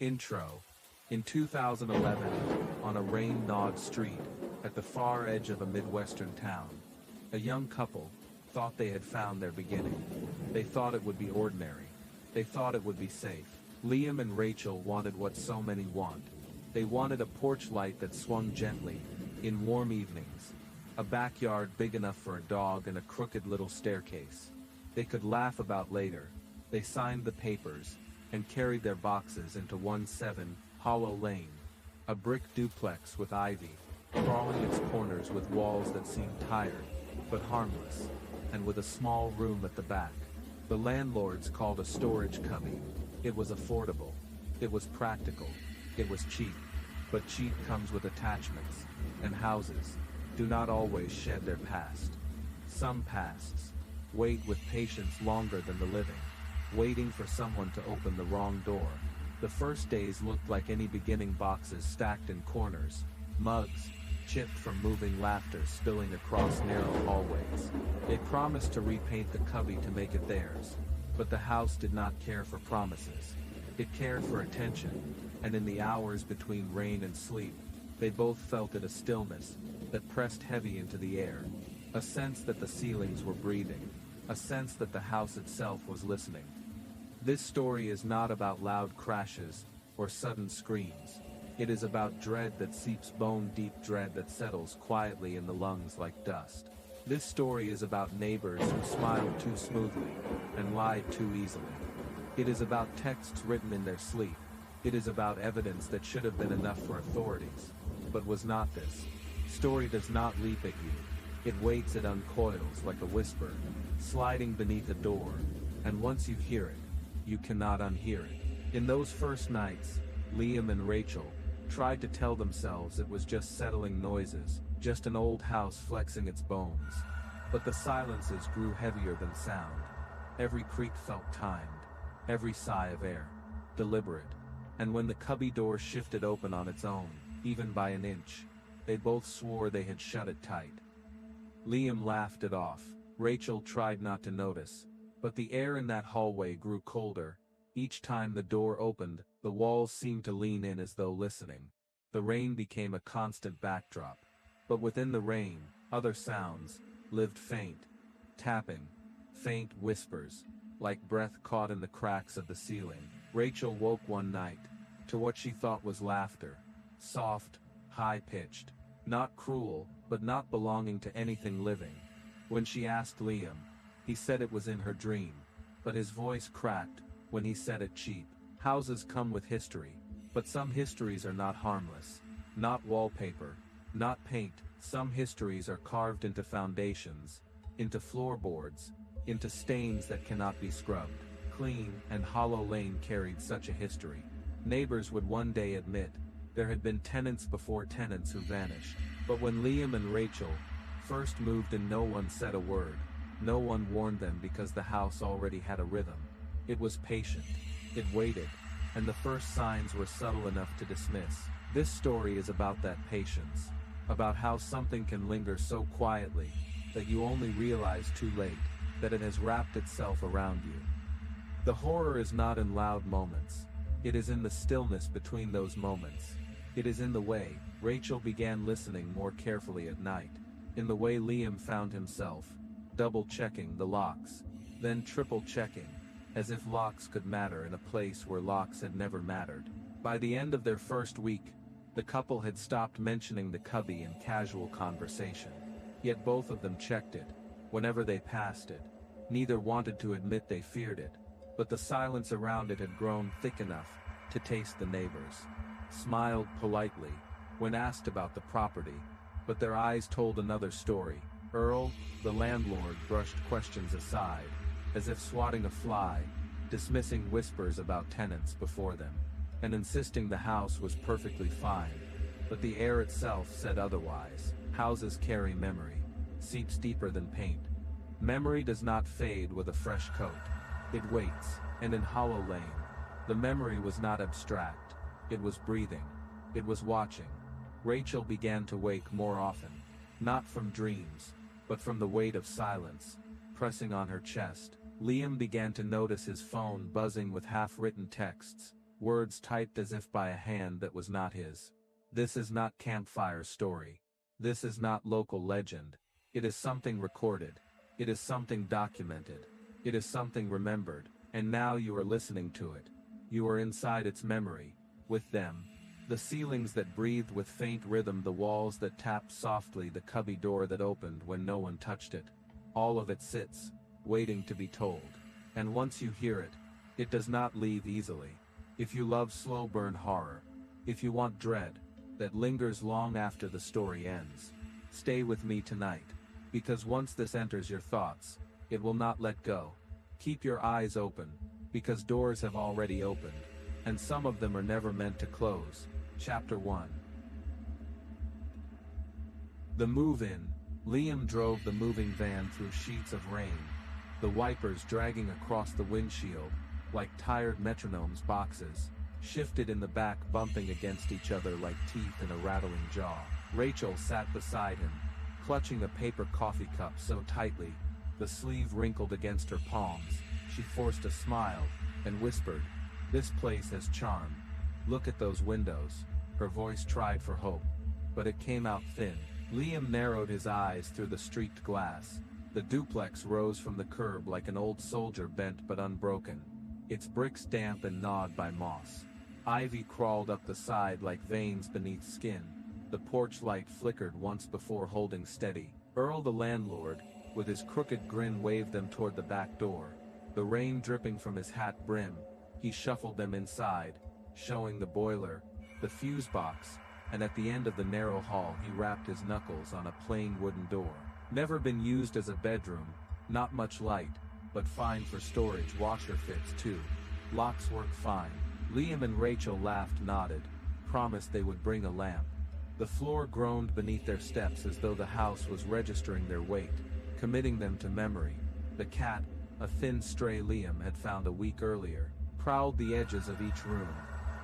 Intro. In 2011, on a rain-gnawed street, at the far edge of a Midwestern town, a young couple thought they had found their beginning. They thought it would be ordinary. They thought it would be safe. Liam and Rachel wanted what so many want. They wanted a porch light that swung gently, in warm evenings, a backyard big enough for a dog and a crooked little staircase they could laugh about later. They signed the papers and carried their boxes into 17 Hollow Lane, a brick duplex with ivy crawling its corners, with walls that seemed tired but harmless, and with a small room at the back. The landlords called a storage cubby. It was affordable. It was practical. It was cheap. But cheap comes with attachments, and houses do not always shed their past. Some pasts wait with patience longer than the living, waiting for someone to open the wrong door. The first days looked like any beginning, boxes stacked in corners, mugs chipped from moving laughter spilling across narrow hallways. They promised to repaint the cubby to make it theirs, but the house did not care for promises. It cared for attention, and in the hours between rain and sleep, they both felt it, a stillness that pressed heavy into the air, a sense that the ceilings were breathing, a sense that the house itself was listening. This story is not about loud crashes or sudden screams. It is about dread that seeps bone-deep, dread that settles quietly in the lungs like dust. This story is about neighbors who smiled too smoothly and lied too easily. It is about texts written in their sleep. It is about evidence that should have been enough for authorities, but was not. This story does not leap at you. It waits, it uncoils like a whisper, sliding beneath a door, and once you hear it, you cannot unhear it. In those first nights, Liam and Rachel tried to tell themselves it was just settling noises, just an old house flexing its bones. But the silences grew heavier than sound. Every creak felt timed, every sigh of air deliberate. And when the cubby door shifted open on its own, even by an inch, they both swore they had shut it tight. Liam laughed it off. Rachel tried not to notice, but the air in that hallway grew colder. Each time the door opened, the walls seemed to lean in as though listening. The rain became a constant backdrop. But within the rain, other sounds lived, faint tapping, faint whispers, like breath caught in the cracks of the ceiling. Rachel woke one night to what she thought was laughter, soft, high-pitched, not cruel, but not belonging to anything living. When she asked Liam, he said it was in her dream, but his voice cracked when he said it. Cheap houses come with history, but some histories are not harmless, not wallpaper, not paint. Some histories are carved into foundations, into floorboards, into stains that cannot be scrubbed clean, and Hollow Lane carried such a history. Neighbors would one day admit there had been tenants before tenants who vanished. But when Liam and Rachel first moved in, no one said a word. No one warned them, because the house already had a rhythm. It was patient. It waited, and the first signs were subtle enough to dismiss. This story is about that patience, about how something can linger so quietly that you only realize too late that it has wrapped itself around you. The horror is not in loud moments. It is in the stillness between those moments. It is in the way Rachel began listening more carefully at night, in the way Liam found himself double-checking the locks, then triple-checking, as if locks could matter in a place where locks had never mattered. By the end of their first week, the couple had stopped mentioning the cubby in casual conversation. Yet both of them checked it whenever they passed it. Neither wanted to admit they feared it, but the silence around it had grown thick enough to taste. The neighbors smiled politely when asked about the property, but their eyes told another story. Earl, the landlord, brushed questions aside, as if swatting a fly, dismissing whispers about tenants before them, and insisting the house was perfectly fine. But the air itself said otherwise. Houses carry memory, seeps deeper than paint. Memory does not fade with a fresh coat. It waits, and in Hollow Lane, the memory was not abstract. It was breathing. It was watching. Rachel began to wake more often, not from dreams, but from the weight of silence pressing on her chest. Liam began to notice his phone buzzing with half-written texts, words typed as if by a hand that was not his. This is not campfire story. This is not local legend. It is something recorded. It is something documented. It is something remembered, and now you are listening to it. You are inside its memory, with them. The ceilings that breathed with faint rhythm, the walls that tapped softly, the cubby door that opened when no one touched it. All of it sits, waiting to be told. And once you hear it, it does not leave easily. If you love slow burn horror, if you want dread that lingers long after the story ends, stay with me tonight, because once this enters your thoughts, it will not let go. Keep your eyes open, because doors have already opened, and some of them are never meant to close. Chapter 1. The move-in. Liam drove the moving van through sheets of rain, the wipers dragging across the windshield, like tired metronome's boxes, shifted in the back, bumping against each other like teeth in a rattling jaw. Rachel sat beside him, clutching a paper coffee cup so tightly, the sleeve wrinkled against her palms. She forced a smile, and whispered, "This place has charm. Look at those windows." Her voice tried for hope, but it came out thin. Liam narrowed his eyes through the streaked glass. The duplex rose from the curb like an old soldier, bent but unbroken, its bricks damp and gnawed by moss. Ivy crawled up the side like veins beneath skin. The porch light flickered once before holding steady. Earl, the landlord, with his crooked grin, waved them toward the back door. The rain dripping from his hat brim, he shuffled them inside, showing the boiler, the fuse box, and at the end of the narrow hall he rapped his knuckles on a plain wooden door. Never been used as a bedroom, not much light, but fine for storage. Washer fits too. Locks work fine. Liam and Rachel laughed, nodded, promised they would bring a lamp. The floor groaned beneath their steps as though the house was registering their weight, committing them to memory. The cat, a thin stray Liam had found a week earlier, prowled the edges of each room,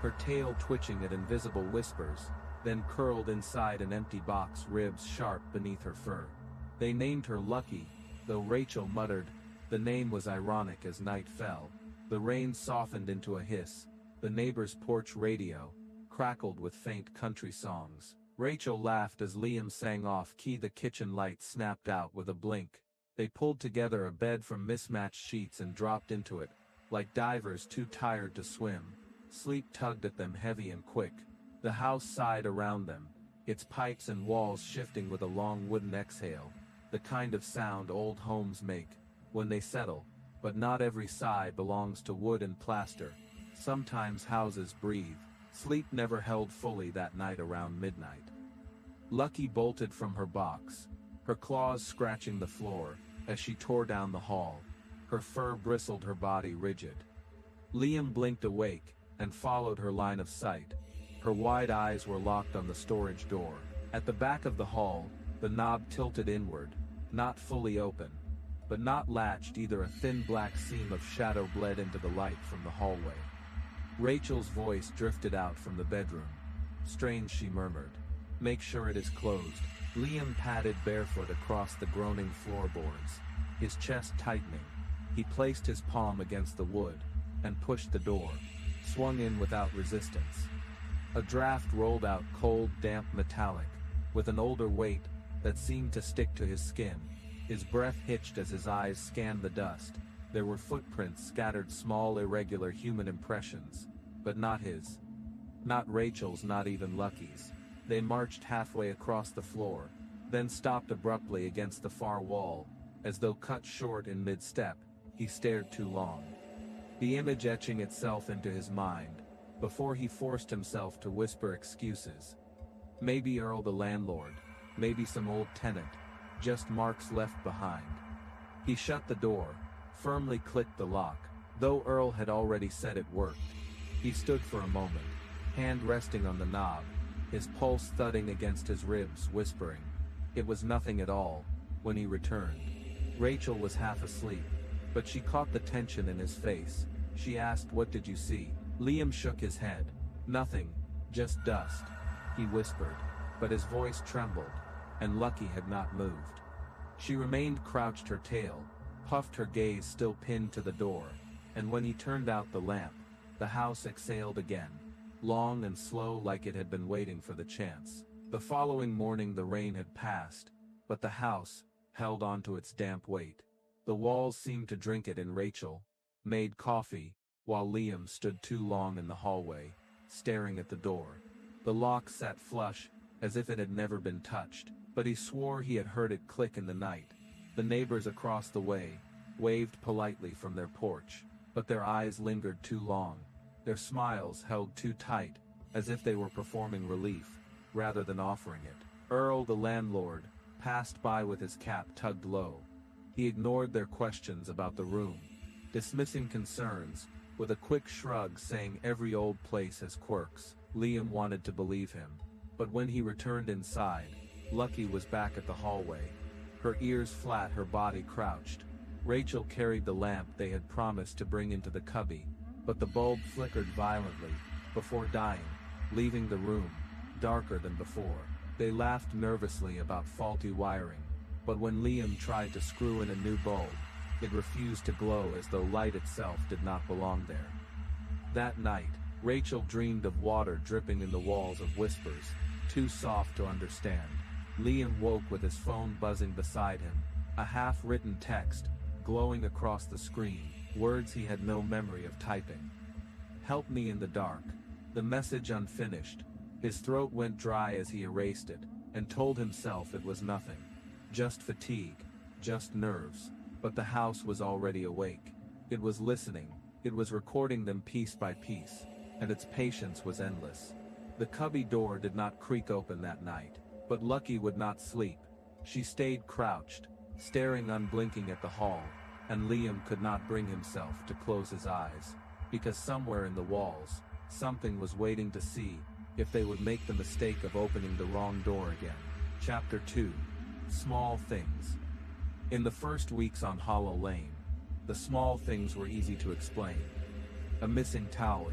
her tail twitching at invisible whispers, then curled inside an empty box, ribs sharp beneath her fur. They named her Lucky, though Rachel muttered, the name was ironic. As night fell, the rain softened into a hiss. The neighbor's porch radio crackled with faint country songs. Rachel laughed as Liam sang off key. The kitchen light snapped out with a blink. They pulled together a bed from mismatched sheets and dropped into it, like divers too tired to swim. Sleep tugged at them heavy and quick. The house sighed around them, its pipes and walls shifting with a long wooden exhale, the kind of sound old homes make when they settle. But not every sigh belongs to wood and plaster. Sometimes houses breathe. Sleep never held fully that night around midnight. Lucky bolted from her box, her claws scratching the floor as she tore down the hall. Her fur bristled, her body rigid. Liam blinked awake and followed her line of sight. Her wide eyes were locked on the storage door. At the back of the hall, the knob tilted inward, not fully open, but not latched either. A thin black seam of shadow bled into the light from the hallway. Rachel's voice drifted out from the bedroom. "Strange," she murmured. "Make sure it is closed." Liam padded barefoot across the groaning floorboards, his chest tightening. He placed his palm against the wood and pushed the door, swung in without resistance. A draft rolled out, cold, damp, metallic, with an older weight that seemed to stick to his skin. His breath hitched as his eyes scanned the dust. There were footprints scattered, small, irregular human impressions, but not his. Not Rachel's, not even Lucky's. They marched halfway across the floor, then stopped abruptly against the far wall, as though cut short in mid-step. He stared too long, the image etching itself into his mind, before he forced himself to whisper excuses. Maybe Earl, the landlord, maybe some old tenant, just marks left behind. He shut the door, firmly clicked the lock, though Earl had already said it worked. He stood for a moment, hand resting on the knob, his pulse thudding against his ribs, whispering. It was nothing at all. When he returned, Rachel was half asleep, but she caught the tension in his face. She asked, "What did you see?" Liam shook his head. "Nothing, just dust," he whispered, but his voice trembled, and Lucky had not moved. She remained crouched, her tail puffed, her gaze still pinned to the door, and when he turned out the lamp, The house exhaled again, long and slow like it had been waiting for the chance. The following morning the rain had passed, but the house held on to its damp weight. The walls seemed to drink it in. Rachel made coffee, while Liam stood too long in the hallway, staring at the door. The lock sat flush, as if it had never been touched, but he swore he had heard it click in the night. The neighbors across the way waved politely from their porch, but their eyes lingered too long. Their smiles held too tight, as if they were performing relief, rather than offering it. Earl, the landlord, passed by with his cap tugged low. He ignored their questions about the room, dismissing concerns, with a quick shrug saying every old place has quirks. Liam wanted to believe him, but when he returned inside, Lucky was back at the hallway. Her ears flat, her body crouched. Rachel carried the lamp they had promised to bring into the cubby, but the bulb flickered violently, before dying, leaving the room darker than before. They laughed nervously about faulty wiring, but when Liam tried to screw in a new bulb, it refused to glow as though light itself did not belong there. That night, Rachel dreamed of water dripping in the walls of whispers, too soft to understand. Liam woke with his phone buzzing beside him, a half-written text glowing across the screen, words he had no memory of typing. "Help me in the dark." The message unfinished. His throat went dry as he erased it, and told himself it was nothing. Just fatigue, just nerves. But the house was already awake. It was listening, it was recording them piece by piece, and its patience was endless. The cubby door did not creak open that night, but Lucky would not sleep. She stayed crouched, staring unblinking at the hall, and Liam could not bring himself to close his eyes, because somewhere in the walls, something was waiting to see if they would make the mistake of opening the wrong door again. Chapter 2. Small Things. In the first weeks on Hollow Lane, the small things were easy to explain. A missing towel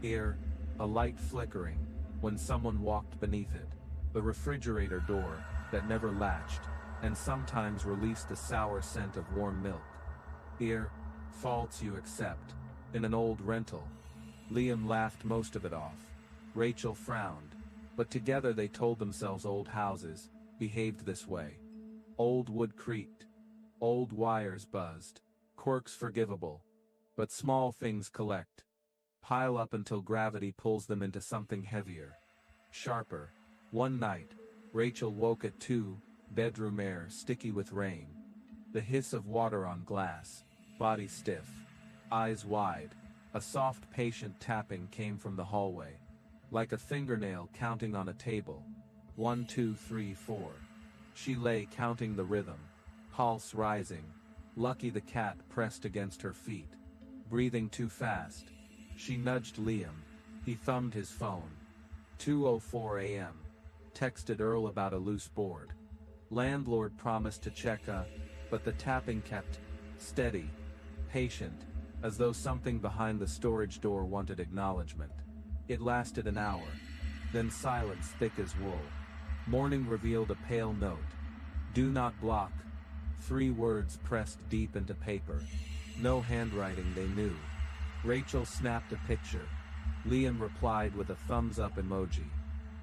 here, a light flickering when someone walked beneath it, the refrigerator door that never latched, and sometimes released a sour scent of warm milk. Here, faults you accept, in an old rental. Liam laughed most of it off. Rachel frowned, but together they told themselves old houses behaved this way. Old wood creaked, old wires buzzed, quirks forgivable, but small things collect, pile up until gravity pulls them into something heavier, sharper. One night, Rachel woke at 2, bedroom air sticky with rain. The hiss of water on glass, body stiff, eyes wide. A soft patient tapping came from the hallway, like a fingernail counting on a table. 1, 2, 3, 4. She lay counting the rhythm, pulse rising. Lucky the cat pressed against her feet, breathing too fast. She nudged Liam. He thumbed his phone. 2:04 a.m. Texted Earl about a loose board. Landlord promised to check but the tapping kept steady, patient, as though something behind the storage door wanted acknowledgement. It lasted an hour. Then silence thick as wool. Morning revealed a pale note. "Do not block." 3 words pressed deep into paper. No handwriting they knew. Rachel snapped a picture. Liam replied with a thumbs up emoji.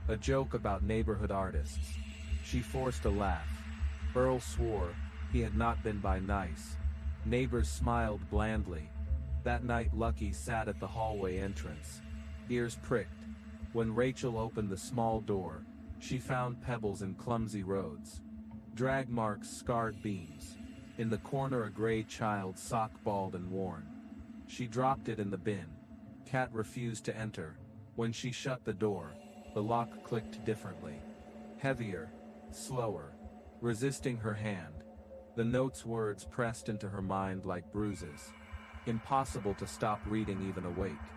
A joke about neighborhood artists. She forced a laugh. Earl swore he had not been by nice. Neighbors smiled blandly. That night Lucky sat at the hallway entrance, ears pricked. When Rachel opened the small door, she found pebbles in clumsy roads, drag marks, scarred beams. In the corner a gray child sock balled and worn. She dropped it in the bin. Cat refused to enter. When she shut the door, the lock clicked differently. Heavier, slower, resisting her hand. The note's words pressed into her mind like bruises. Impossible to stop reading even awake.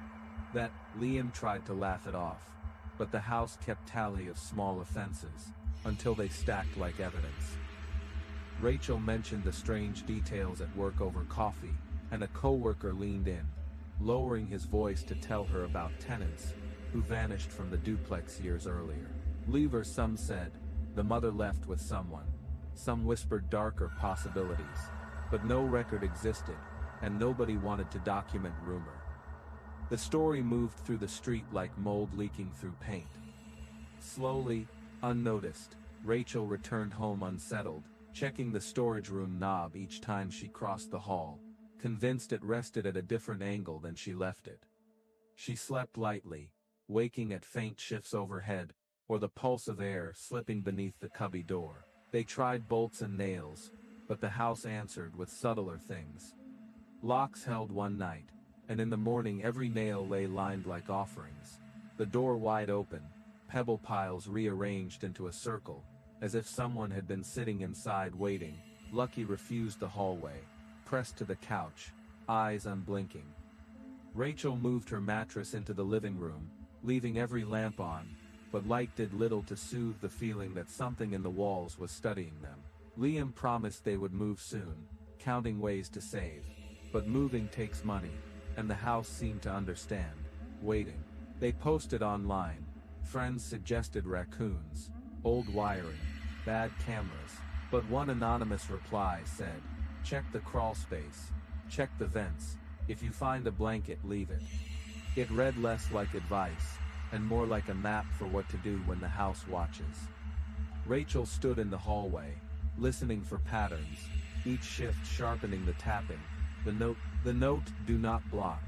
That, Liam tried to laugh it off, but the house kept tally of small offenses, until they stacked like evidence. Rachel mentioned the strange details at work over coffee, and a coworker leaned in, lowering his voice to tell her about tenants who vanished from the duplex years earlier. Leave, some said. The mother left with someone. Some whispered darker possibilities, but no record existed, and nobody wanted to document rumor. The story moved through the street like mold leaking through paint. Slowly, unnoticed, Rachel returned home unsettled, checking the storage room knob each time she crossed the hall, convinced it rested at a different angle than she left it. She slept lightly, waking at faint shifts overhead, or the pulse of air slipping beneath the cubby door. They tried bolts and nails, but the house answered with subtler things. Locks held one night, and in the morning every nail lay lined like offerings. The door wide open, pebble piles rearranged into a circle, as if someone had been sitting inside waiting. Lucky refused the hallway, pressed to the couch, eyes unblinking. Rachel moved her mattress into the living room, leaving every lamp on, but light did little to soothe the feeling that something in the walls was studying them. Liam promised they would move soon, counting ways to save. But moving takes money, and the house seemed to understand, waiting. They posted online. Friends suggested raccoons, old wiring, bad cameras, but one anonymous reply said, "Check the crawl space, check the vents, if you find a blanket, leave it." It read less like advice, and more like a map for what to do when the house watches. Rachel stood in the hallway, listening for patterns, each shift sharpening the tapping. The note, "Do not block,"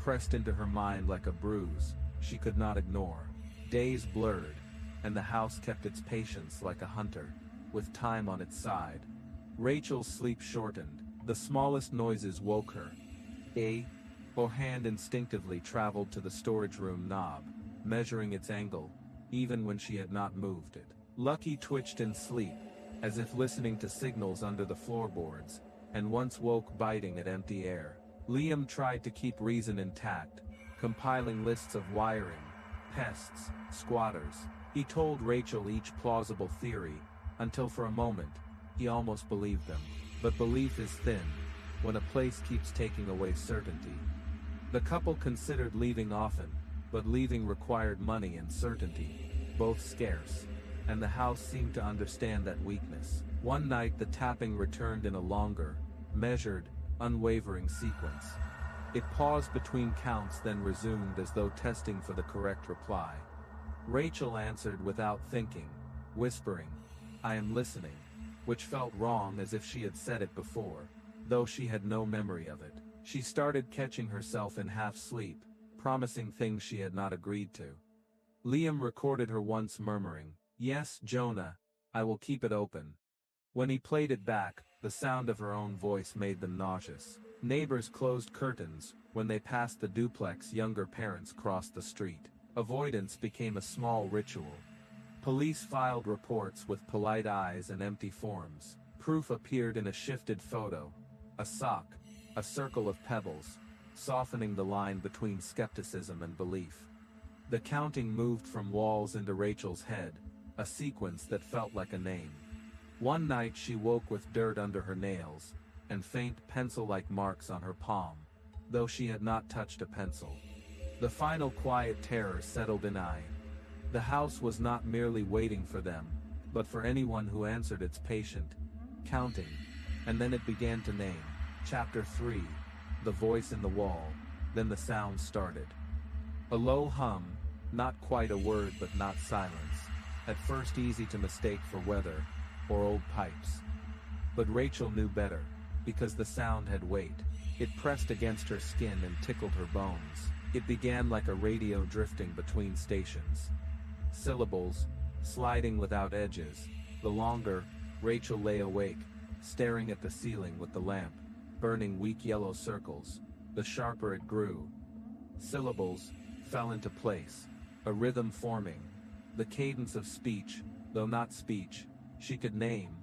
pressed into her mind like a bruise she could not ignore. Days blurred, and the house kept its patience like a hunter, with time on its side. Rachel's sleep shortened. The smallest noises woke her. Her hand instinctively traveled to the storage room knob, measuring its angle, even when she had not moved it. Lucky twitched in sleep, as if listening to signals under the floorboards, and once woke biting at empty air. Liam tried to keep reason intact, compiling lists of wiring, pests, squatters. He told Rachel each plausible theory, until for a moment, he almost believed them. But belief is thin, when a place keeps taking away certainty. The couple considered leaving often, but leaving required money and certainty, both scarce, and the house seemed to understand that weakness. One night the tapping returned in a longer, measured, unwavering sequence. It paused between counts, then resumed as though testing for the correct reply. Rachel answered without thinking, whispering, "I am listening," which felt wrong, as if she had said it before, though she had no memory of it. She started catching herself in half-sleep, promising things she had not agreed to. Liam recorded her once murmuring, "Yes, Jonah, I will keep it open." When he played it back, the sound of her own voice made them nauseous. Neighbors closed curtains. When they passed the duplex, younger parents crossed the street. Avoidance became a small ritual. Police filed reports with polite eyes and empty forms. Proof appeared in a shifted photo. A sock, a circle of pebbles, softening the line between skepticism and belief. The counting moved from walls into Rachel's head, a sequence that felt like a name. One night she woke with dirt under her nails, and faint pencil-like marks on her palm, though she had not touched a pencil. The final quiet terror settled in. The house was not merely waiting for them, but for anyone who answered its patient, counting, and then it began to name. Chapter 3, The Voice in the Wall. Then the sound started. A low hum, not quite a word but not silence, at first easy to mistake for weather, or old pipes. But Rachel knew better, because the sound had weight. It pressed against her skin and tickled her bones. It began like a radio drifting between stations. Syllables, sliding without edges. The longer, Rachel lay awake, staring at the ceiling with the lamp, burning weak yellow circles, the sharper it grew. Syllables fell into place, a rhythm forming, the cadence of speech, though not speech, she could name.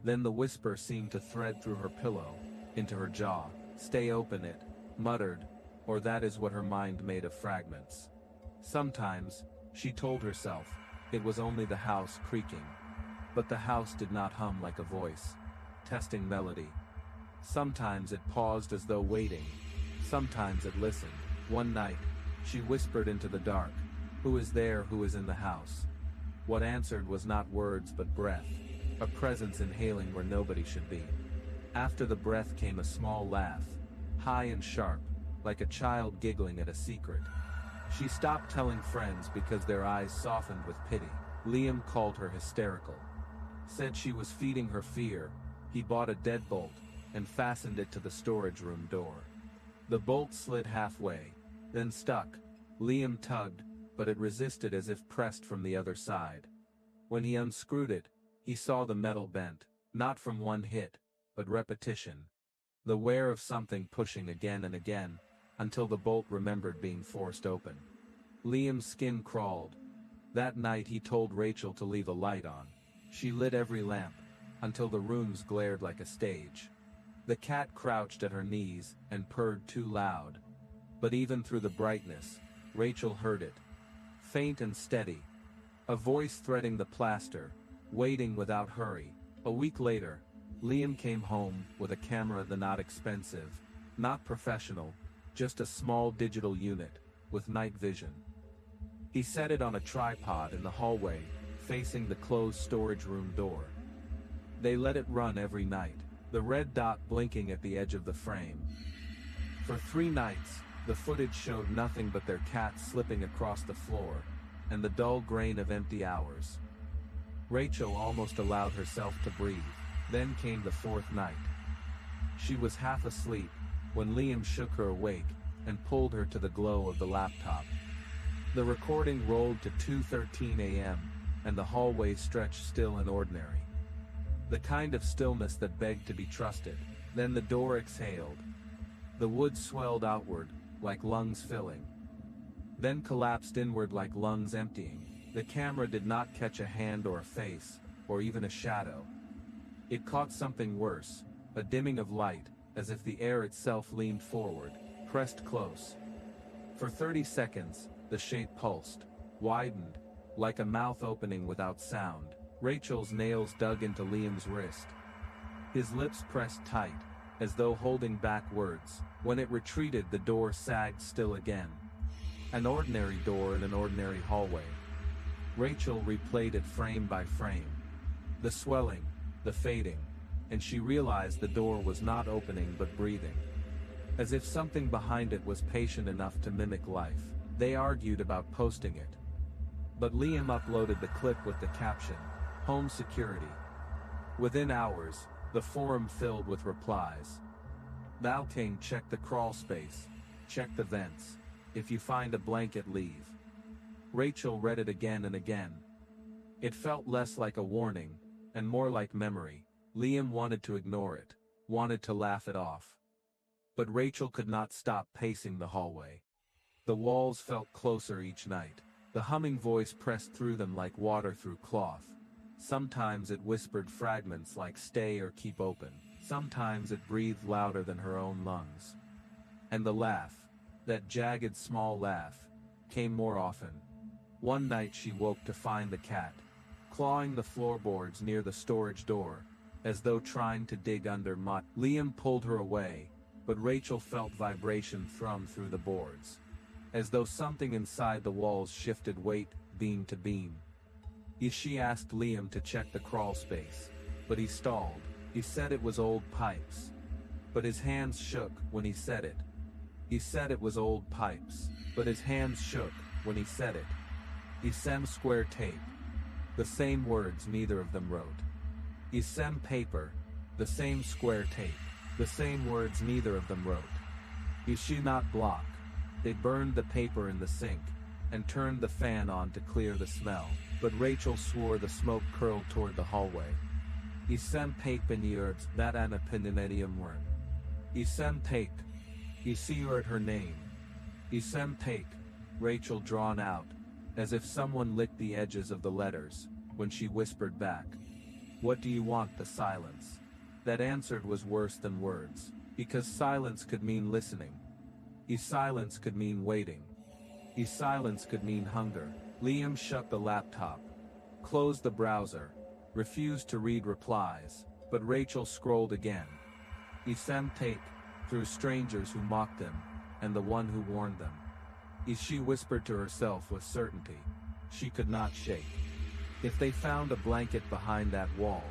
Then the whisper seemed to thread through her pillow, into her jaw. "Stay open," it muttered, or that is what her mind made of fragments. Sometimes, she told herself, it was only the house creaking. But the house did not hum like a voice, testing melody. Sometimes it paused as though waiting. Sometimes it listened. One night, she whispered into the dark, "Who is there? Who is in the house?" What answered was not words but breath, a presence inhaling where nobody should be. After the breath came a small laugh, high and sharp, like a child giggling at a secret. She stopped telling friends because their eyes softened with pity. Liam called her hysterical. Said she was feeding her fear. He bought a deadbolt and fastened it to the storage room door. The bolt slid halfway, then stuck. Liam tugged, but it resisted as if pressed from the other side. When he unscrewed it, he saw the metal bent, not from one hit, but repetition. The wear of something pushing again and again, until the bolt remembered being forced open. Liam's skin crawled. That night he told Rachel to leave a light on. She lit every lamp, until the rooms glared like a stage. The cat crouched at her knees and purred too loud. But even through the brightness, Rachel heard it. Faint and steady. A voice threading the plaster, waiting without hurry. A week later, Liam came home with a camera not expensive, not professional, just a small digital unit, with night vision. He set it on a tripod in the hallway, facing the closed storage room door. They let it run every night, the red dot blinking at the edge of the frame. For 3 nights, the footage showed nothing but their cat slipping across the floor, and the dull grain of empty hours. Rachel almost allowed herself to breathe. Then came the 4th night. She was half asleep, when Liam shook her awake, and pulled her to the glow of the laptop. The recording rolled to 2:13 a.m., and the hallway stretched still and ordinary. The kind of stillness that begged to be trusted. Then the door exhaled. The wood swelled outward, like lungs filling. Then collapsed inward like lungs emptying. The camera did not catch a hand or a face, or even a shadow. It caught something worse, a dimming of light, as if the air itself leaned forward, pressed close. For 30 seconds, the shape pulsed, widened, like a mouth opening without sound. Rachel's nails dug into Liam's wrist. His lips pressed tight, as though holding back words. When it retreated, the door sagged still again. An ordinary door in an ordinary hallway. Rachel replayed it frame by frame. The swelling, the fading, and she realized the door was not opening but breathing. As if something behind it was patient enough to mimic life. They argued about posting it. But Liam uploaded the clip with the caption, "Home Security." Within hours, the forum filled with replies. Val King, check the crawl space. Check the vents. If you find a blanket, leave. Rachel read it again and again. It felt less like a warning, and more like memory. Liam wanted to ignore it, wanted to laugh it off. But Rachel could not stop pacing the hallway. The walls felt closer each night. The humming voice pressed through them like water through cloth. Sometimes it whispered fragments like stay or keep open. Sometimes it breathed louder than her own lungs. And the laugh, that jagged small laugh, came more often. One night she woke to find the cat, clawing the floorboards near the storage door, as though trying to dig under mud. Liam pulled her away, but Rachel felt vibration thrum through the boards, as though something inside the walls shifted weight, beam to beam. She asked Liam to check the crawl space, but he stalled. He said it was old pipes. But his hands shook when he said it. He said it was old pipes, but his hands shook when he said it. Isem square tape. The same words neither of them wrote. Isem paper. The same square tape. The same words neither of them wrote. Ishi not block. They burned the paper in the sink, and turned the fan on to clear the smell. But Rachel swore the smoke curled toward the hallway. Isem pape in years that anapininium wern. Isem pape. Isiured her name. Isem pape. Rachel drawn out, as if someone licked the edges of the letters, when she whispered back. What do you want? The silence. That answered was worse than words, because silence could mean listening. Silence could mean waiting. Silence could mean hunger. Liam shut the laptop, closed the browser, refused to read replies, but Rachel scrolled again. Isem tape, through strangers who mocked them, and the one who warned them. She whispered to herself with certainty. She could not shake. If they found a blanket behind that wall,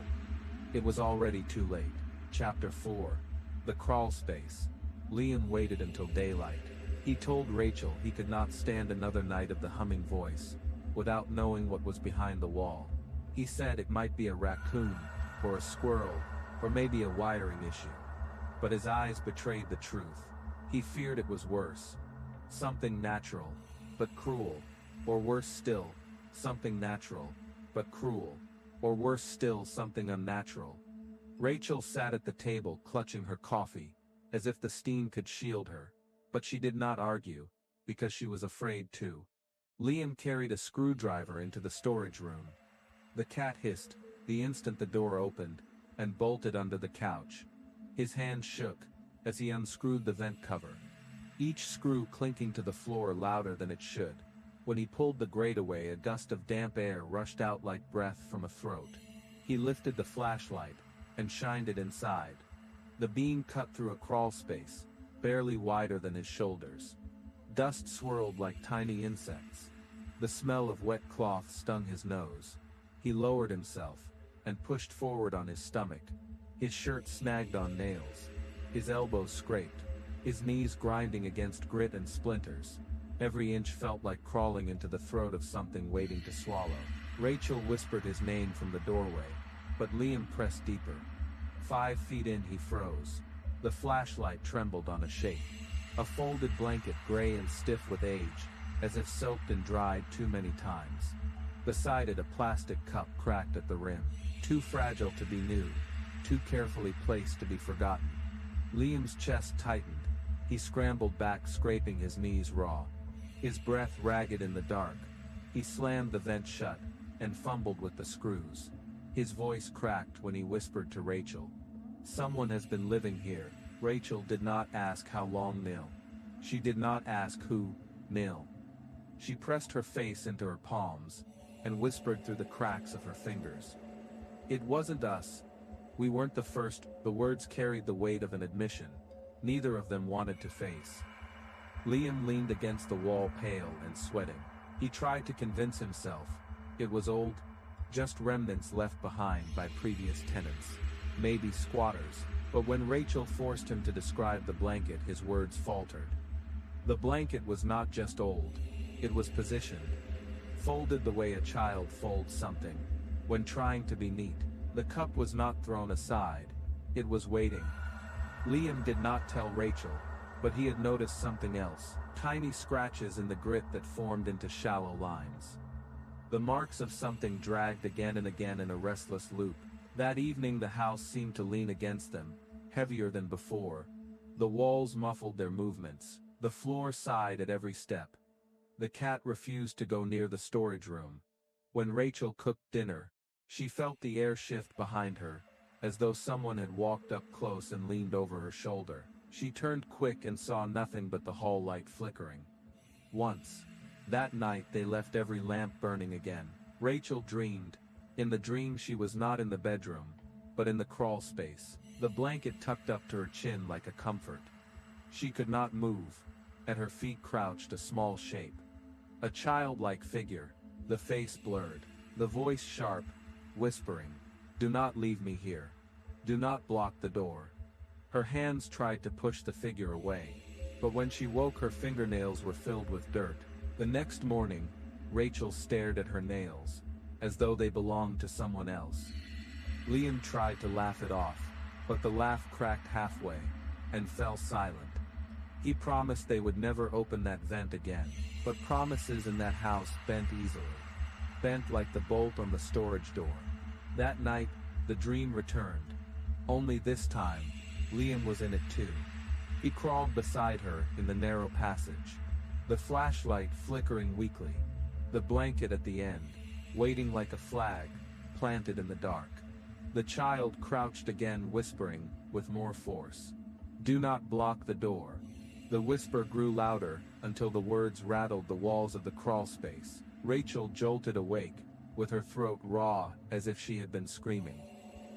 it was already too late. Chapter 4. The Crawl Space. Liam waited until daylight. He told Rachel he could not stand another night of the humming voice, without knowing what was behind the wall. He said it might be a raccoon, or a squirrel, or maybe a wiring issue. But his eyes betrayed the truth. He feared it was worse. Something natural, but cruel. Or worse still, something natural, but cruel. Or worse still, something unnatural. Rachel sat at the table clutching her coffee, as if the steam could shield her. But she did not argue, because she was afraid too. Liam carried a screwdriver into the storage room. The cat hissed the instant the door opened, and bolted under the couch. His hand shook as he unscrewed the vent cover, each screw clinking to the floor louder than it should. When he pulled the grate away, a gust of damp air rushed out like breath from a throat. He lifted the flashlight and shined it inside. The beam cut through a crawl space, barely wider than his shoulders. Dust swirled like tiny insects. The smell of wet cloth stung his nose. He lowered himself and pushed forward on his stomach. His shirt snagged on nails. His elbows scraped, his knees grinding against grit and splinters. Every inch felt like crawling into the throat of something waiting to swallow. Rachel whispered his name from the doorway, but Liam pressed deeper. 5 feet in, he froze. The flashlight trembled on a shape. A folded blanket, gray and stiff with age, as if soaked and dried too many times. Beside it, a plastic cup cracked at the rim, too fragile to be new, too carefully placed to be forgotten. Liam's chest tightened. He scrambled back, scraping his knees raw. His breath ragged in the dark. He slammed the vent shut and fumbled with the screws. His voice cracked when he whispered to Rachel. Someone has been living here. Rachel did not ask how long, Nil. She did not ask who, Nil. She pressed her face into her palms and whispered through the cracks of her fingers. It wasn't us. We weren't the first. The words carried the weight of an admission neither of them wanted to face. Liam leaned against the wall, pale and sweating. He tried to convince himself it was old, just remnants left behind by previous tenants, maybe squatters. But when Rachel forced him to describe the blanket, his words faltered. The blanket was not just old, it was positioned, folded the way a child folds something when trying to be neat. The cup was not thrown aside, it was waiting. Liam did not tell Rachel, but he had noticed something else, tiny scratches in the grit that formed into shallow lines. The marks of something dragged again and again in a restless loop. That evening the house seemed to lean against them, heavier than before. The walls muffled their movements. The floor sighed at every step. The cat refused to go near the storage room. When Rachel cooked dinner, she felt the air shift behind her, as though someone had walked up close and leaned over her shoulder. She turned quick and saw nothing but the hall light flickering. Once, that night, they left every lamp burning again. Rachel dreamed. In the dream she was not in the bedroom, but in the crawl space, the blanket tucked up to her chin like a comfort. She could not move. At her feet crouched a small shape. A childlike figure, the face blurred, the voice sharp, whispering, "Do not leave me here. Do not block the door." Her hands tried to push the figure away, but when she woke her fingernails were filled with dirt. The next morning, Rachel stared at her nails, as though they belonged to someone else. Liam tried to laugh it off, but the laugh cracked halfway, and fell silent. He promised they would never open that vent again, but promises in that house bent easily. Bent like the bolt on the storage door. That night, the dream returned. Only this time, Liam was in it too. He crawled beside her in the narrow passage, the flashlight flickering weakly, the blanket at the end, waiting like a flag, planted in the dark. The child crouched again, whispering, with more force, "Do not block the door." The whisper grew louder, until the words rattled the walls of the crawl space. Rachel jolted awake, with her throat raw, as if she had been screaming.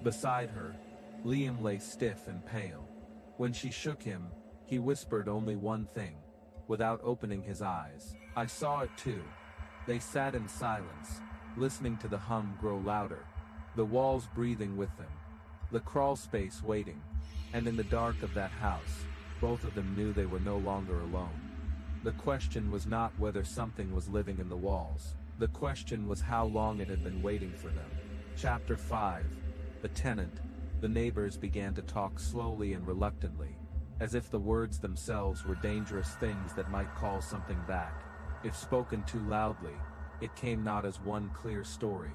Beside her, Liam lay stiff and pale. When she shook him, he whispered only one thing, without opening his eyes. "I saw it too." They sat in silence, listening to the hum grow louder, the walls breathing with them, the crawl space waiting, and in the dark of that house, Both of them knew they were no longer alone. The question was not whether something was living in the walls. The question was how long it had been waiting for them. Chapter 5. The Tenant. The neighbors began to talk slowly and reluctantly, as if the words themselves were dangerous things that might call something back. If spoken too loudly, it came not as one clear story,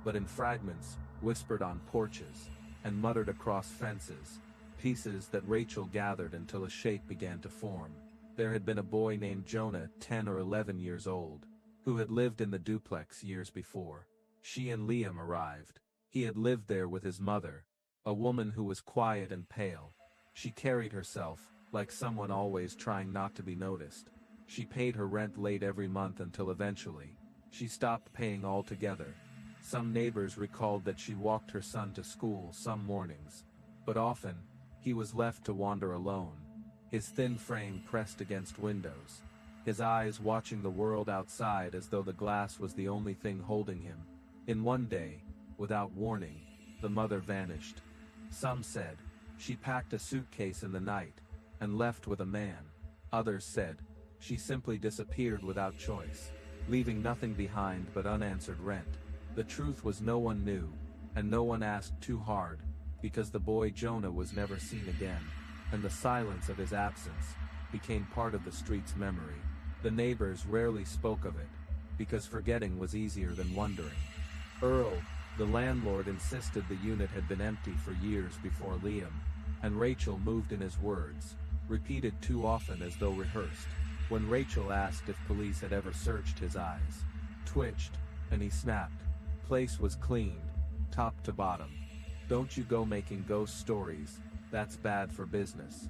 but in fragments, whispered on porches, and muttered across fences, pieces that Rachel gathered until a shape began to form. There had been a boy named Jonah, 10 or 11 years old, who had lived in the duplex years before. She and Liam arrived. He had lived there with his mother, a woman who was quiet and pale. She carried herself like someone always trying not to be noticed. She paid her rent late every month until eventually, she stopped paying altogether. Some neighbors recalled that she walked her son to school some mornings, but often, he was left to wander alone, his thin frame pressed against windows, his eyes watching the world outside as though the glass was the only thing holding him. In one day, without warning, the mother vanished. Some said, she packed a suitcase in the night, and left with a man. Others said, she simply disappeared without choice, leaving nothing behind but unanswered rent. The truth was no one knew, and no one asked too hard, because the boy Jonah was never seen again, and the silence of his absence became part of the street's memory. The neighbors rarely spoke of it, because forgetting was easier than wondering. Earl, the landlord, insisted the unit had been empty for years before Liam, and Rachel moved in his words, repeated too often as though rehearsed. When Rachel asked if police had ever searched, his eyes twitched, and he snapped. Place was cleaned, top to bottom. Don't you go making ghost stories, that's bad for business.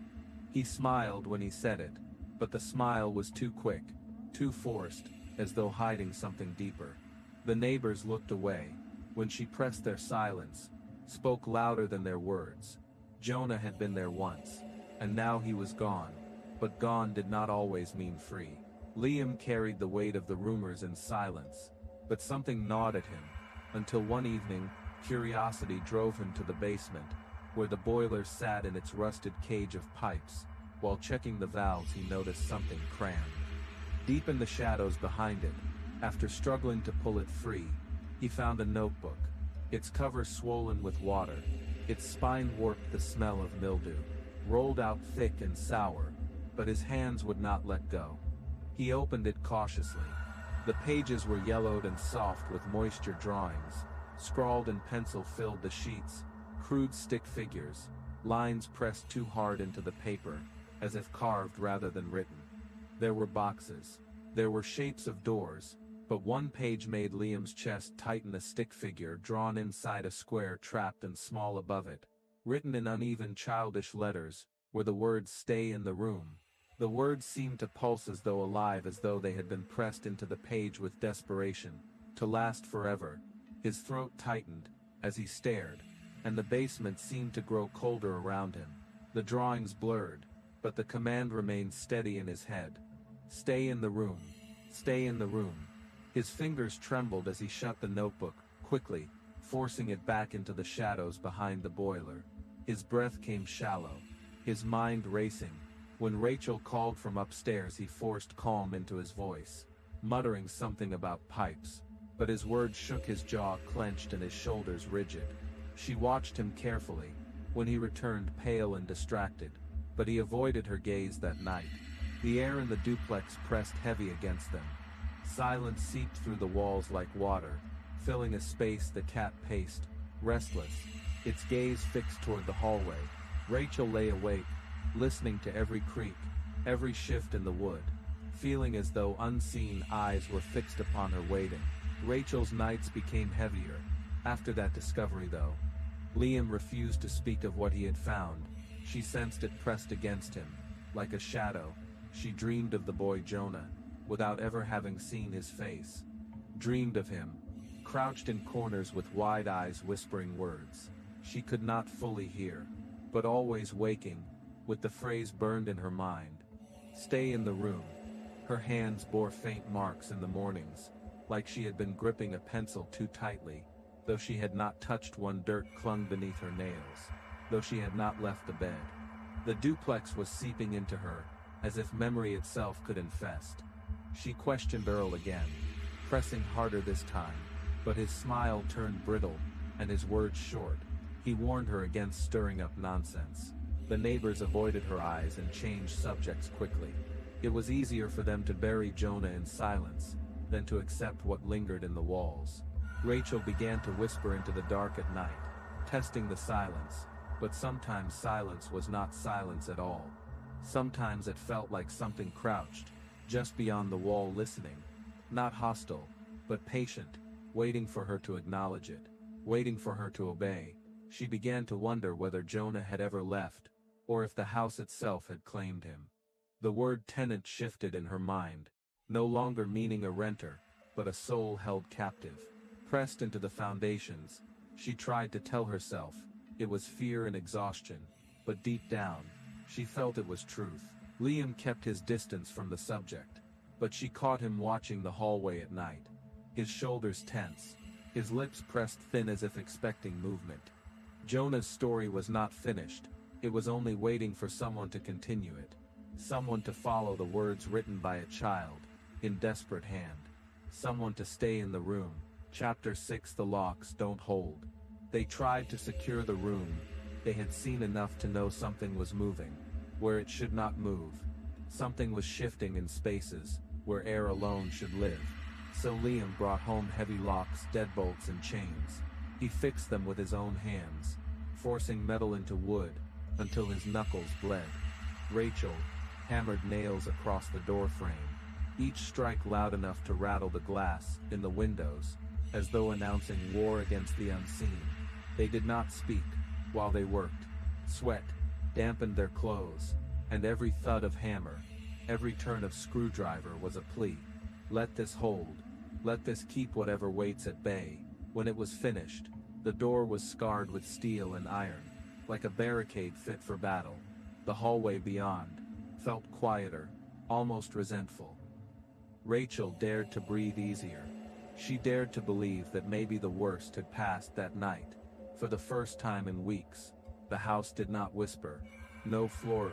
He smiled when he said it, but the smile was too quick, too forced, as though hiding something deeper. The neighbors looked away, when she pressed their silence, spoke louder than their words. Jonah had been there once, and now he was gone, but gone did not always mean free. Liam carried the weight of the rumors in silence, but something gnawed at him, until one evening, curiosity drove him to the basement, where the boiler sat in its rusted cage of pipes. While checking the valves, he noticed something crammed deep in the shadows behind it. After struggling to pull it free, he found a notebook, its cover swollen with water, its spine warped the smell of mildew, rolled out thick and sour, but his hands would not let go. He opened it cautiously. The pages were yellowed and soft with moisture. Drawings, scrawled in pencil, filled the sheets, crude stick figures, lines pressed too hard into the paper, as if carved rather than written. There were boxes. There were shapes of doors, but one page made Liam's chest tighten. A stick figure drawn inside a square trapped and small above it. Written in uneven childish letters, were the words, "Stay in the room." The words seemed to pulse as though alive, as though they had been pressed into the page with desperation, to last forever. His throat tightened, as he stared, and the basement seemed to grow colder around him. The drawings blurred, but the command remained steady in his head. Stay in the room. Stay in the room. His fingers trembled as he shut the notebook, quickly, forcing it back into the shadows behind the boiler. His breath came shallow, his mind racing. When Rachel called from upstairs, he forced calm into his voice, muttering something about pipes, but his words shook, his jaw clenched and his shoulders rigid. She watched him carefully. When he returned, pale and distracted, but he avoided her gaze that night. The air in the duplex pressed heavy against them. Silence seeped through the walls like water, filling a space. The cat paced, restless, its gaze fixed toward the hallway. Rachel lay awake, listening to every creak, every shift in the wood, feeling as though unseen eyes were fixed upon her, waiting. Rachel's nights became heavier. After that discovery, though, Liam refused to speak of what he had found. She sensed it pressed against him, like a shadow. She dreamed of the boy Jonah, without ever having seen his face. Dreamed of him, crouched in corners with wide eyes, whispering words she could not fully hear, but always waking, with the phrase burned in her mind. Stay in the room. Her hands bore faint marks in the mornings, like she had been gripping a pencil too tightly. Though she had not touched one, dirt clung beneath her nails. Though she had not left the bed, The duplex was seeping into her, as if memory itself could infest. She questioned Earl again, pressing harder this time, but his smile turned brittle, and his words short. He warned her against stirring up nonsense. The neighbors avoided her eyes and changed subjects quickly. It was easier for them to bury Jonah in silence than to accept what lingered in the walls. Rachel began to whisper into the dark at night, testing the silence, but sometimes silence was not silence at all. Sometimes it felt like something crouched just beyond the wall, listening, not hostile, but patient, waiting for her to acknowledge it, waiting for her to obey. She began to wonder whether Jonah had ever left, or if the house itself had claimed him. The word tenant shifted in her mind, no longer meaning a renter, but a soul held captive. Pressed into the foundations, she tried to tell herself it was fear and exhaustion, but deep down, she felt it was truth. Liam kept his distance from the subject, but she caught him watching the hallway at night, his shoulders tense, his lips pressed thin as if expecting movement. Jonah's story was not finished, it was only waiting for someone to continue it, someone to follow the words written by a child, in desperate hand, someone to stay in the room. Chapter 6. The locks don't hold. They tried to secure the room. They had seen enough to know something was moving, where it should not move. Something was shifting in spaces, where air alone should live. So Liam brought home heavy locks, deadbolts and chains. He fixed them with his own hands, forcing metal into wood, until his knuckles bled. Rachel hammered nails across the door frame, each strike loud enough to rattle the glass in the windows, as though announcing war against the unseen. They did not speak while they worked. Sweat dampened their clothes, and every thud of hammer, every turn of screwdriver was a plea. Let this hold. Let this keep whatever waits at bay. When it was finished, the door was scarred with steel and iron, like a barricade fit for battle. The hallway beyond felt quieter, almost resentful. Rachel dared to breathe easier. She dared to believe that maybe the worst had passed that night. For the first time in weeks, the house did not whisper. No floor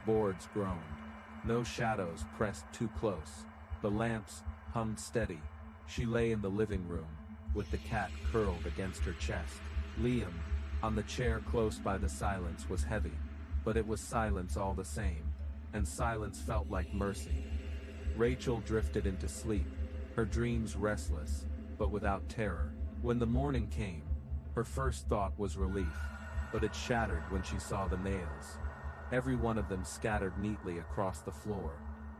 boards groaned. No shadows pressed too close. The lamps hummed steady. She lay in the living room, with the cat curled against her chest. Liam, on the chair close by the silence, was heavy, but it was silence all the same, and silence felt like mercy. Rachel drifted into sleep, her dreams restless, but without terror. When the morning came, her first thought was relief, but it shattered when she saw the nails. Every one of them scattered neatly across the floor,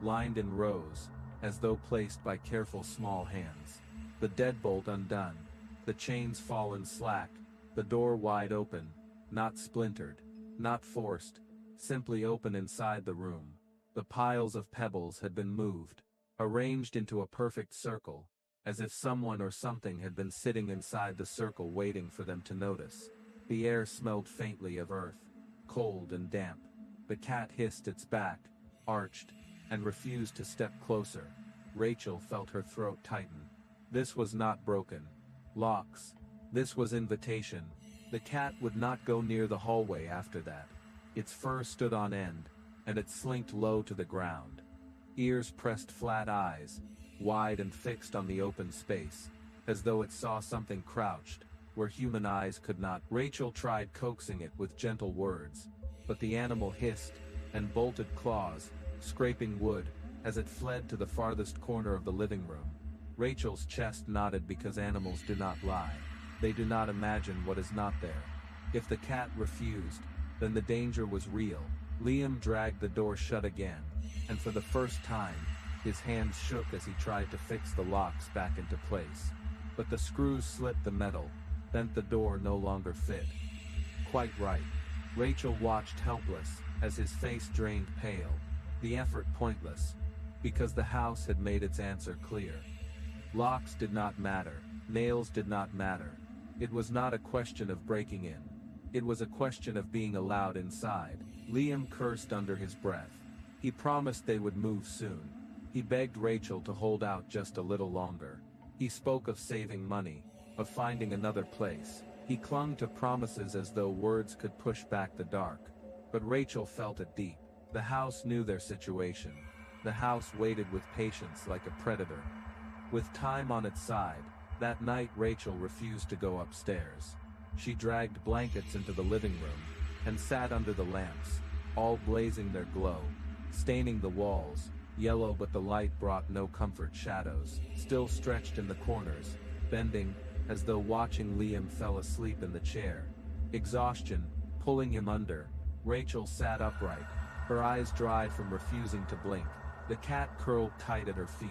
lined in rows, as though placed by careful small hands. The deadbolt undone, the chains fallen slack, the door wide open, not splintered, not forced, simply open inside the room. The piles of pebbles had been moved, arranged into a perfect circle, as if someone or something had been sitting inside the circle waiting for them to notice. The air smelled faintly of earth, cold and damp. The cat hissed its back, arched, and refused to step closer. Rachel felt her throat tighten. This was not broken locks. This was invitation. The cat would not go near the hallway after that. Its fur stood on end, and it slinked low to the ground. Ears pressed flat, eyes wide and fixed on the open space, as though it saw something crouched, where human eyes could not. Rachel tried coaxing it with gentle words, but the animal hissed and bolted claws, scraping wood, as it fled to the farthest corner of the living room. Rachel's chest knotted because animals do not lie. They do not imagine what is not there. If the cat refused, then the danger was real. Liam dragged the door shut again, and for the first time, his hands shook as he tried to fix the locks back into place. But the screws slipped the metal, bent the door no longer fit. Quite right. Rachel watched helpless, as his face drained pale, the effort pointless, because the house had made its answer clear. Locks did not matter, nails did not matter. It was not a question of breaking in. It was a question of being allowed inside. Liam cursed under his breath. He promised they would move soon. He begged Rachel to hold out just a little longer. He spoke of saving money, of finding another place. He clung to promises as though words could push back the dark. But Rachel felt it deep. The house knew their situation. The house waited with patience like a predator. With time on its side, that night Rachel refused to go upstairs. She dragged blankets into the living room, and sat under the lamps, all blazing their glow, staining the walls, yellow, but the light brought no comfort. Shadows still stretched in the corners, bending, as though watching. Liam fell asleep in the chair, exhaustion pulling him under. Rachel sat upright, her eyes dry from refusing to blink. The cat curled tight at her feet,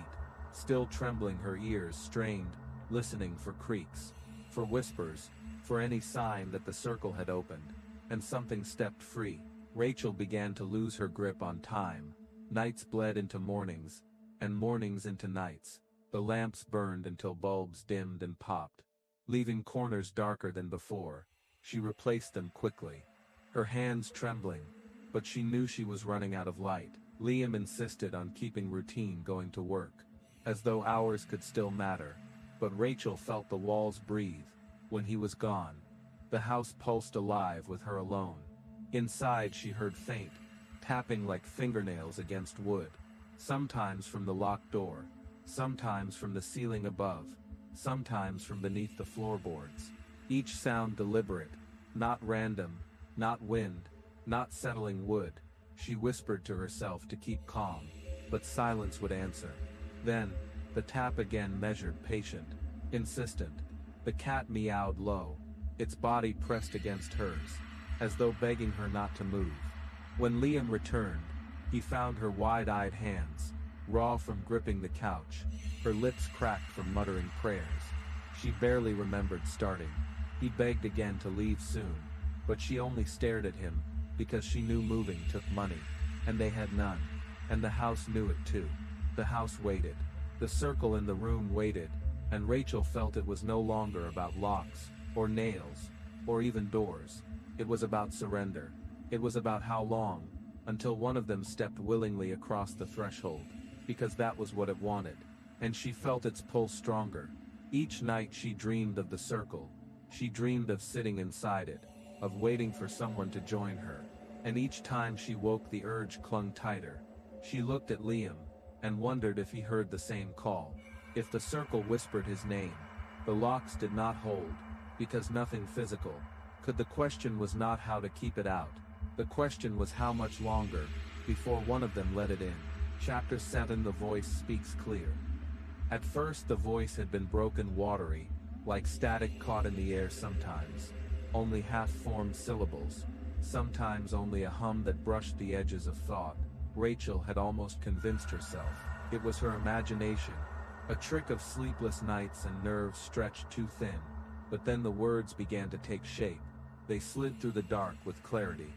still trembling, her ears strained, listening for creaks, for whispers, for any sign that the circle had opened. And something stepped free. Rachel began to lose her grip on time. Nights bled into mornings, and mornings into nights. The lamps burned until bulbs dimmed and popped, leaving corners darker than before. She replaced them quickly, her hands trembling, but she knew she was running out of light. Liam insisted on keeping routine, going to work, as though hours could still matter. But Rachel felt the walls breathe. When he was gone, the house pulsed alive with her alone. Inside she heard faint tapping like fingernails against wood, sometimes from the locked door, sometimes from the ceiling above, sometimes from beneath the floorboards. Each sound deliberate, not random, not wind, not settling wood. She whispered to herself to keep calm, but silence would answer. Then, the tap again, measured, patient, insistent. The cat meowed low, its body pressed against hers, as though begging her not to move. When Liam returned, he found her wide-eyed hands, raw from gripping the couch, her lips cracked from muttering prayers. She barely remembered starting. He begged again to leave soon, but she only stared at him, because she knew moving took money, and they had none. And the house knew it too. The house waited. The circle in the room waited, and Rachel felt it was no longer about locks, or nails, or even doors. It was about surrender. It was about how long, until one of them stepped willingly across the threshold, because that was what it wanted, and she felt its pull stronger. Each night she dreamed of the circle. She dreamed of sitting inside it, of waiting for someone to join her, and each time she woke the urge clung tighter. She looked at Liam, and wondered if he heard the same call, if the circle whispered his name. The locks did not hold, because nothing physical could. The question was not how to keep it out. The question was how much longer, before one of them let it in. Chapter 7. The voice speaks clear. At first the voice had been broken, watery, like static caught in the air, sometimes only half-formed syllables, sometimes only a hum that brushed the edges of thought. Rachel had almost convinced herself it was her imagination, a trick of sleepless nights and nerves stretched too thin. But then the words began to take shape. They slid through the dark with clarity.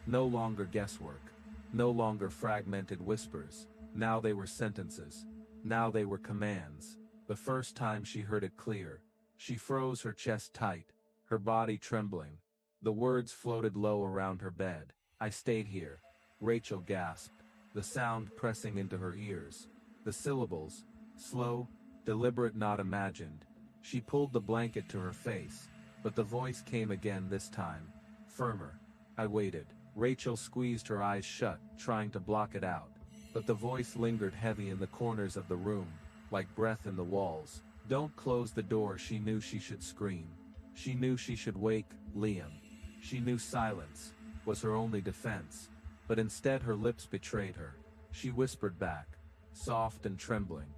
No longer guesswork, no longer fragmented whispers. Now they were sentences. Now they were commands. The first time she heard it clear, she froze, her chest tight, her body trembling. The words floated low around her bed. "I stayed here." Rachel gasped, the sound pressing into her ears. The syllables, slow, deliberate, not imagined. She pulled the blanket to her face, but the voice came again, this time, firmer. "I waited." Rachel squeezed her eyes shut, trying to block it out, but the voice lingered heavy in the corners of the room, like breath in the walls. "Don't close the door." She knew she should scream. She knew she should wake Liam. She knew silence was her only defense, but instead her lips betrayed her. She whispered back, soft and trembling,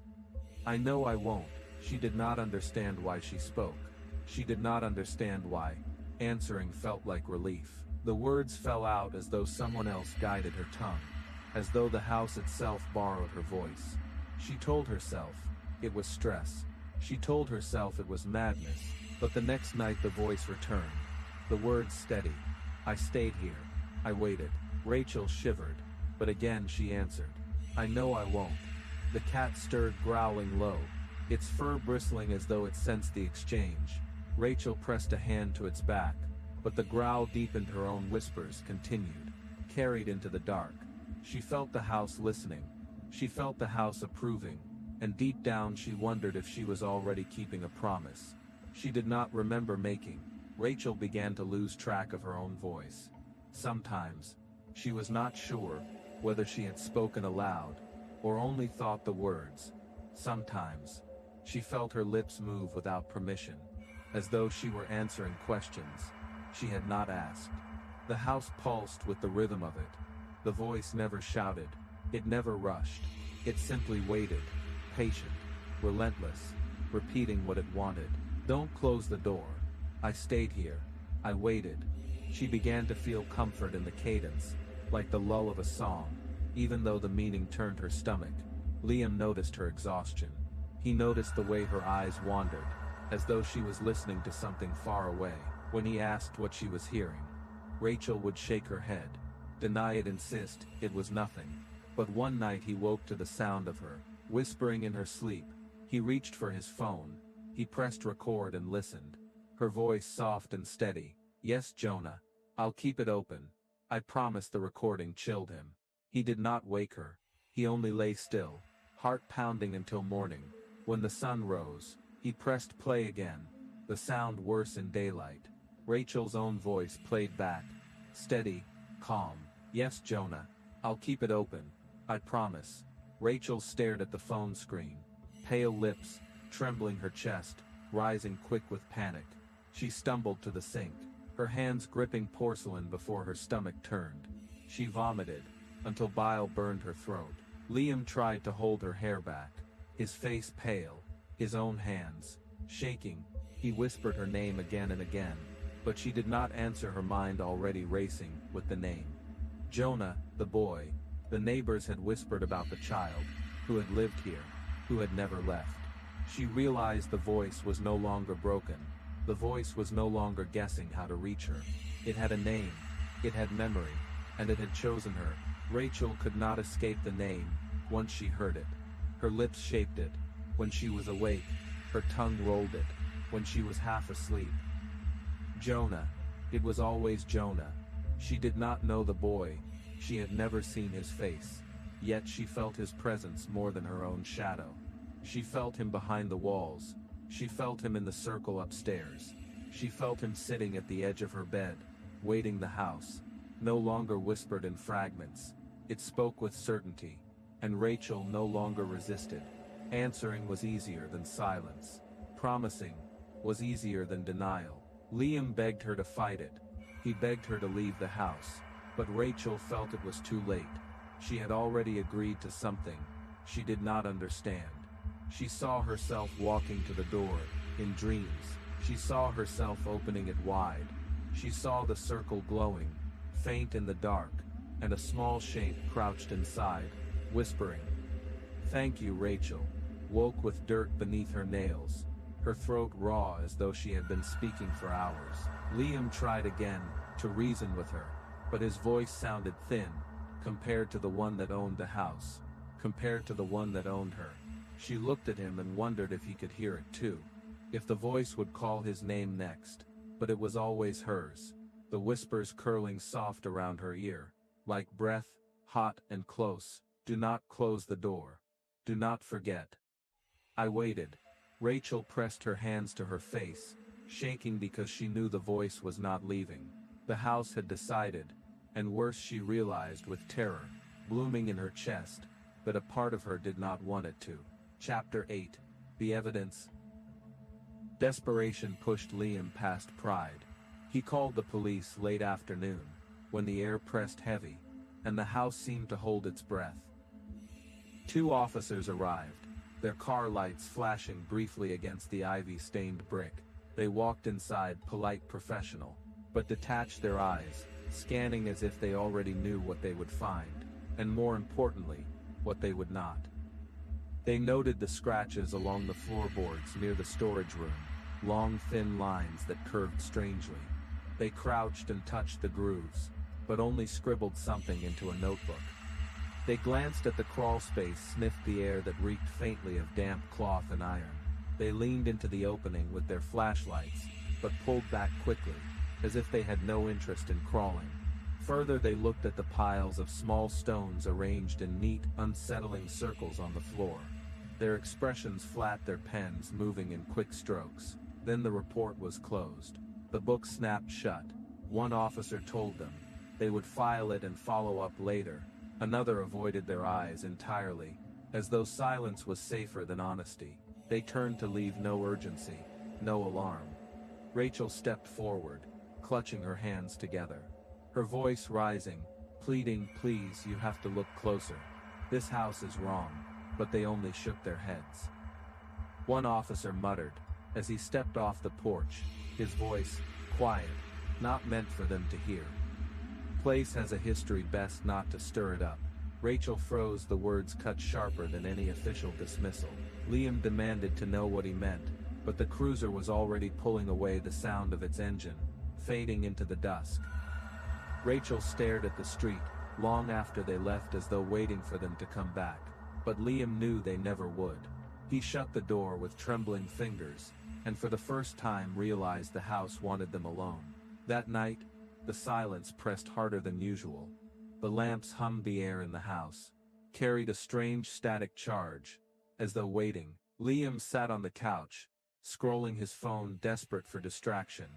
"I know I won't." She did not understand why she spoke. She did not understand why answering felt like relief. The words fell out as though someone else guided her tongue, as though the house itself borrowed her voice. She told herself it was stress. She told herself it was madness. But the next night the voice returned, the words steady. "I stayed here. I waited." Rachel shivered, but again she answered, "I know I won't." The cat stirred, growling low, its fur bristling as though it sensed the exchange. Rachel pressed a hand to its back, but the growl deepened. Her own whispers continued, carried into the dark. She felt the house listening. She felt the house approving, and deep down she wondered if she was already keeping a promise she did not remember making. Rachel began to lose track of her own voice. Sometimes, She was not sure whether she had spoken aloud or only thought the words. Sometimes, she felt her lips move without permission, as though she were answering questions she had not asked. The house pulsed with the rhythm of it. The voice never shouted, it never rushed, it simply waited, patient, relentless, repeating what it wanted. Don't close the door. I stayed here. I waited. She began to feel comfort in the cadence, like the lull of a song, even though the meaning turned her stomach. Liam noticed her exhaustion. He noticed the way her eyes wandered, as though she was listening to something far away. When he asked what she was hearing, Rachel would shake her head, deny it, insist it was nothing. But one night he woke to the sound of her, whispering in her sleep. He reached for his phone. He pressed record and listened. Her voice soft and steady. Yes, Jonah. I'll keep it open. I promise. The recording chilled him. He did not wake her. He only lay still, heart pounding until morning. When the sun rose, he pressed play again. The sound worse in daylight. Rachel's own voice played back. Steady, calm. Yes, Jonah. I'll keep it open. I promise. Rachel stared at the phone screen. Pale lips, trembling, her chest rising quick with panic. She stumbled to the sink, her hands gripping porcelain before her stomach turned. She vomited, until bile burned her throat. Liam tried to hold her hair back, his face pale, his own hands shaking. He whispered her name again and again, but she did not answer, her mind already racing with the name. Jonah, the boy. The neighbors had whispered about the child, who had lived here, who had never left. She realized the voice was no longer broken. The voice was no longer guessing how to reach her. It had a name, it had memory, and it had chosen her. Rachel could not escape the name once she heard it. Her lips shaped it. When she was awake, her tongue rolled it. When she was half asleep. Jonah. It was always Jonah. She did not know the boy. She had never seen his face. Yet she felt his presence more than her own shadow. She felt him behind the walls. She felt him in the circle upstairs. She felt him sitting at the edge of her bed, waiting. The house no longer whispered in fragments. It spoke with certainty, and Rachel no longer resisted. Answering was easier than silence. Promising was easier than denial. Liam begged her to fight it. He begged her to leave the house, but Rachel felt it was too late. She had already agreed to something she did not understand. She saw herself walking to the door, in dreams. She saw herself opening it wide. She saw the circle glowing, faint in the dark, and a small shape crouched inside, whispering. Thank you, Rachel. Woke with dirt beneath her nails, her throat raw as though she had been speaking for hours. Liam tried again, to reason with her, but his voice sounded thin, compared to the one that owned the house, compared to the one that owned her. She looked at him and wondered if he could hear it too. If the voice would call his name next, but it was always hers, the whispers curling soft around her ear, like breath, hot and close. Do not close the door. Do not forget. I waited. Rachel pressed her hands to her face, shaking because she knew the voice was not leaving. The house had decided, and worse, she realized with terror, blooming in her chest, that a part of her did not want it to. Chapter 8. The Evidence. Desperation pushed Liam past pride. He called the police late afternoon, when the air pressed heavy, and the house seemed to hold its breath. 2 officers arrived, their car lights flashing briefly against the ivy-stained brick. They walked inside, polite, professional, but detached, their eyes scanning as if they already knew what they would find, and more importantly, what they would not. They noted the scratches along the floorboards near the storage room, long thin lines that curved strangely. They crouched and touched the grooves, but only scribbled something into a notebook. They glanced at the crawl space, sniffed the air that reeked faintly of damp cloth and iron. They leaned into the opening with their flashlights, but pulled back quickly, as if they had no interest in crawling. Further, they looked at the piles of small stones arranged in neat, unsettling circles on the floor. Their expressions flat, their pens moving in quick strokes. Then the report was closed. The book snapped shut. One officer told them, They would file it and follow up later. Another avoided their eyes entirely, as though silence was safer than honesty. They turned to leave no urgency, no alarm. Rachel stepped forward, clutching her hands together. Her voice rising, pleading, "Please, you have to look closer. This house is wrong." But they only shook their heads. One officer muttered, as he stepped off the porch, his voice quiet, not meant for them to hear. "Place has a history, best not to stir it up." Rachel froze, the words cut sharper than any official dismissal. Liam demanded to know what he meant, but the cruiser was already pulling away, the sound of its engine fading into the dusk. Rachel stared at the street, long after they left, as though waiting for them to come back. But Liam knew they never would. He shut the door with trembling fingers, and for the first time realized the house wanted them alone. That night, the silence pressed harder than usual. The lamps hummed, the air in the house carried a strange static charge, as though waiting. Liam sat on the couch, scrolling his phone, desperate for distraction,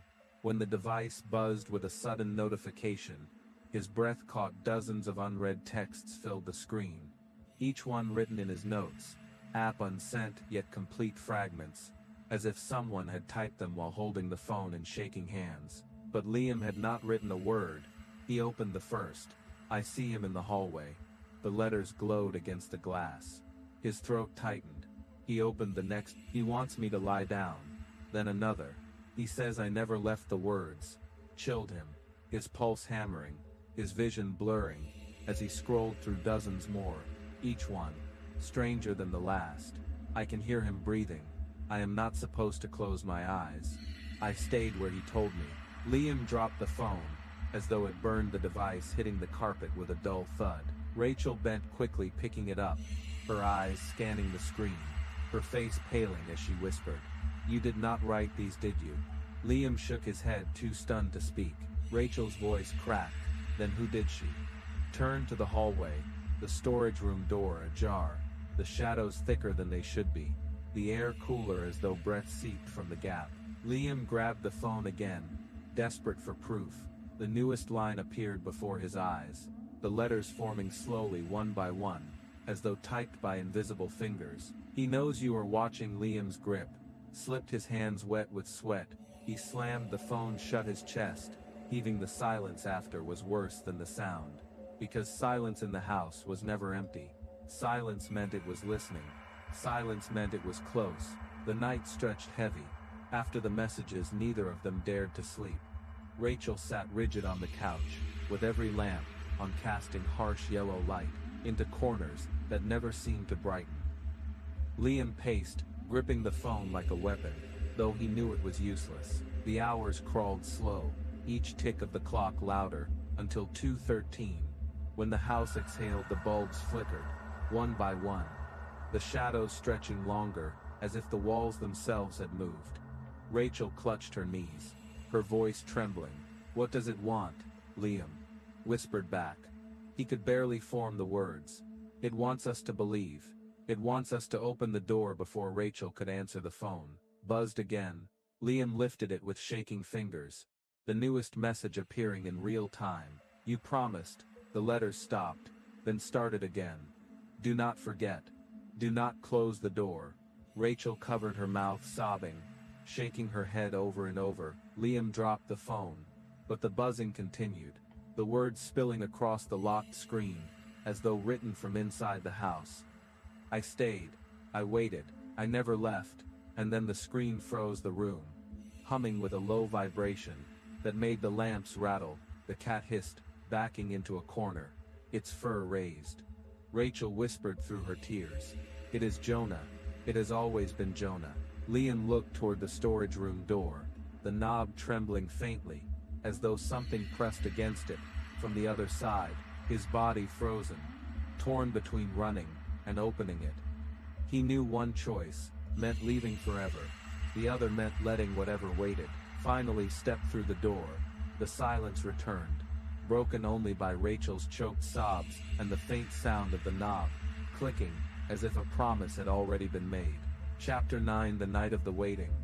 when the device buzzed with a sudden notification. His breath caught. Dozens of unread texts filled the screen, each one written in his notes, app unsent yet complete fragments, as if someone had typed them while holding the phone and shaking hands. But Liam had not written a word. He opened the first. "I see him in the hallway." The letters glowed against the glass. His throat tightened. He opened the next. "He wants me to lie down." Then another. "He says I never left." The words chilled him, his pulse hammering, his vision blurring, as he scrolled through dozens more, each one stranger than the last. "I can hear him breathing. I am not supposed to close my eyes. I stayed where he told me." Liam dropped the phone, as though it burned, the device hitting the carpet with a dull thud. Rachel bent quickly, picking it up, her eyes scanning the screen, her face paling as she whispered, "You did not write these, did you?" Liam shook his head, too stunned to speak. Rachel's voice cracked. "Then who did she?" Turned to the hallway, the storage room door ajar, the shadows thicker than they should be, the air cooler as though breath seeped from the gap. Liam grabbed the phone again, desperate for proof. The newest line appeared before his eyes, the letters forming slowly one by one, as though typed by invisible fingers. "He knows you are watching." Liam's grip slipped, his hands wet with sweat. He slammed the phone shut, his chest heaving. The silence after was worse than the sound, because silence in the house was never empty. Silence meant it was listening. Silence meant it was close. The night stretched heavy. After the messages, neither of them dared to sleep. Rachel sat rigid on the couch, with every lamp on casting harsh yellow light into corners that never seemed to brighten. Liam paced, gripping the phone like a weapon, though he knew it was useless. The hours crawled slow, each tick of the clock louder, until 2:13, when the house exhaled. The bulbs flickered, one by one, the shadows stretching longer, as if the walls themselves had moved. Rachel clutched her knees, her voice trembling. "What does it want?" Liam whispered back. He could barely form the words. "It wants us to believe. It wants us to open the door." Before Rachel could answer, the phone buzzed again. Liam lifted it with shaking fingers, the newest message appearing in real time. "You promised." The letters stopped, then started again. "Do not forget. Do not close the door." Rachel covered her mouth, sobbing, shaking her head over and over. Liam dropped the phone, but the buzzing continued, the words spilling across the locked screen, as though written from inside the house. "I stayed. I waited. I never left." And then the screen froze, the room humming with a low vibration that made the lamps rattle. The cat hissed, backing into a corner, its fur raised. Rachel whispered through her tears, "It is Jonah. It has always been Jonah." Liam looked toward the storage room door, the knob trembling faintly, as though something pressed against it from the other side. His body frozen, torn between running and opening it. He knew one choice meant leaving forever. The other meant letting whatever waited finally step through the door. The silence returned, broken only by Rachel's choked sobs and the faint sound of the knob clicking, as if a promise had already been made. Chapter 9. The night of the waiting.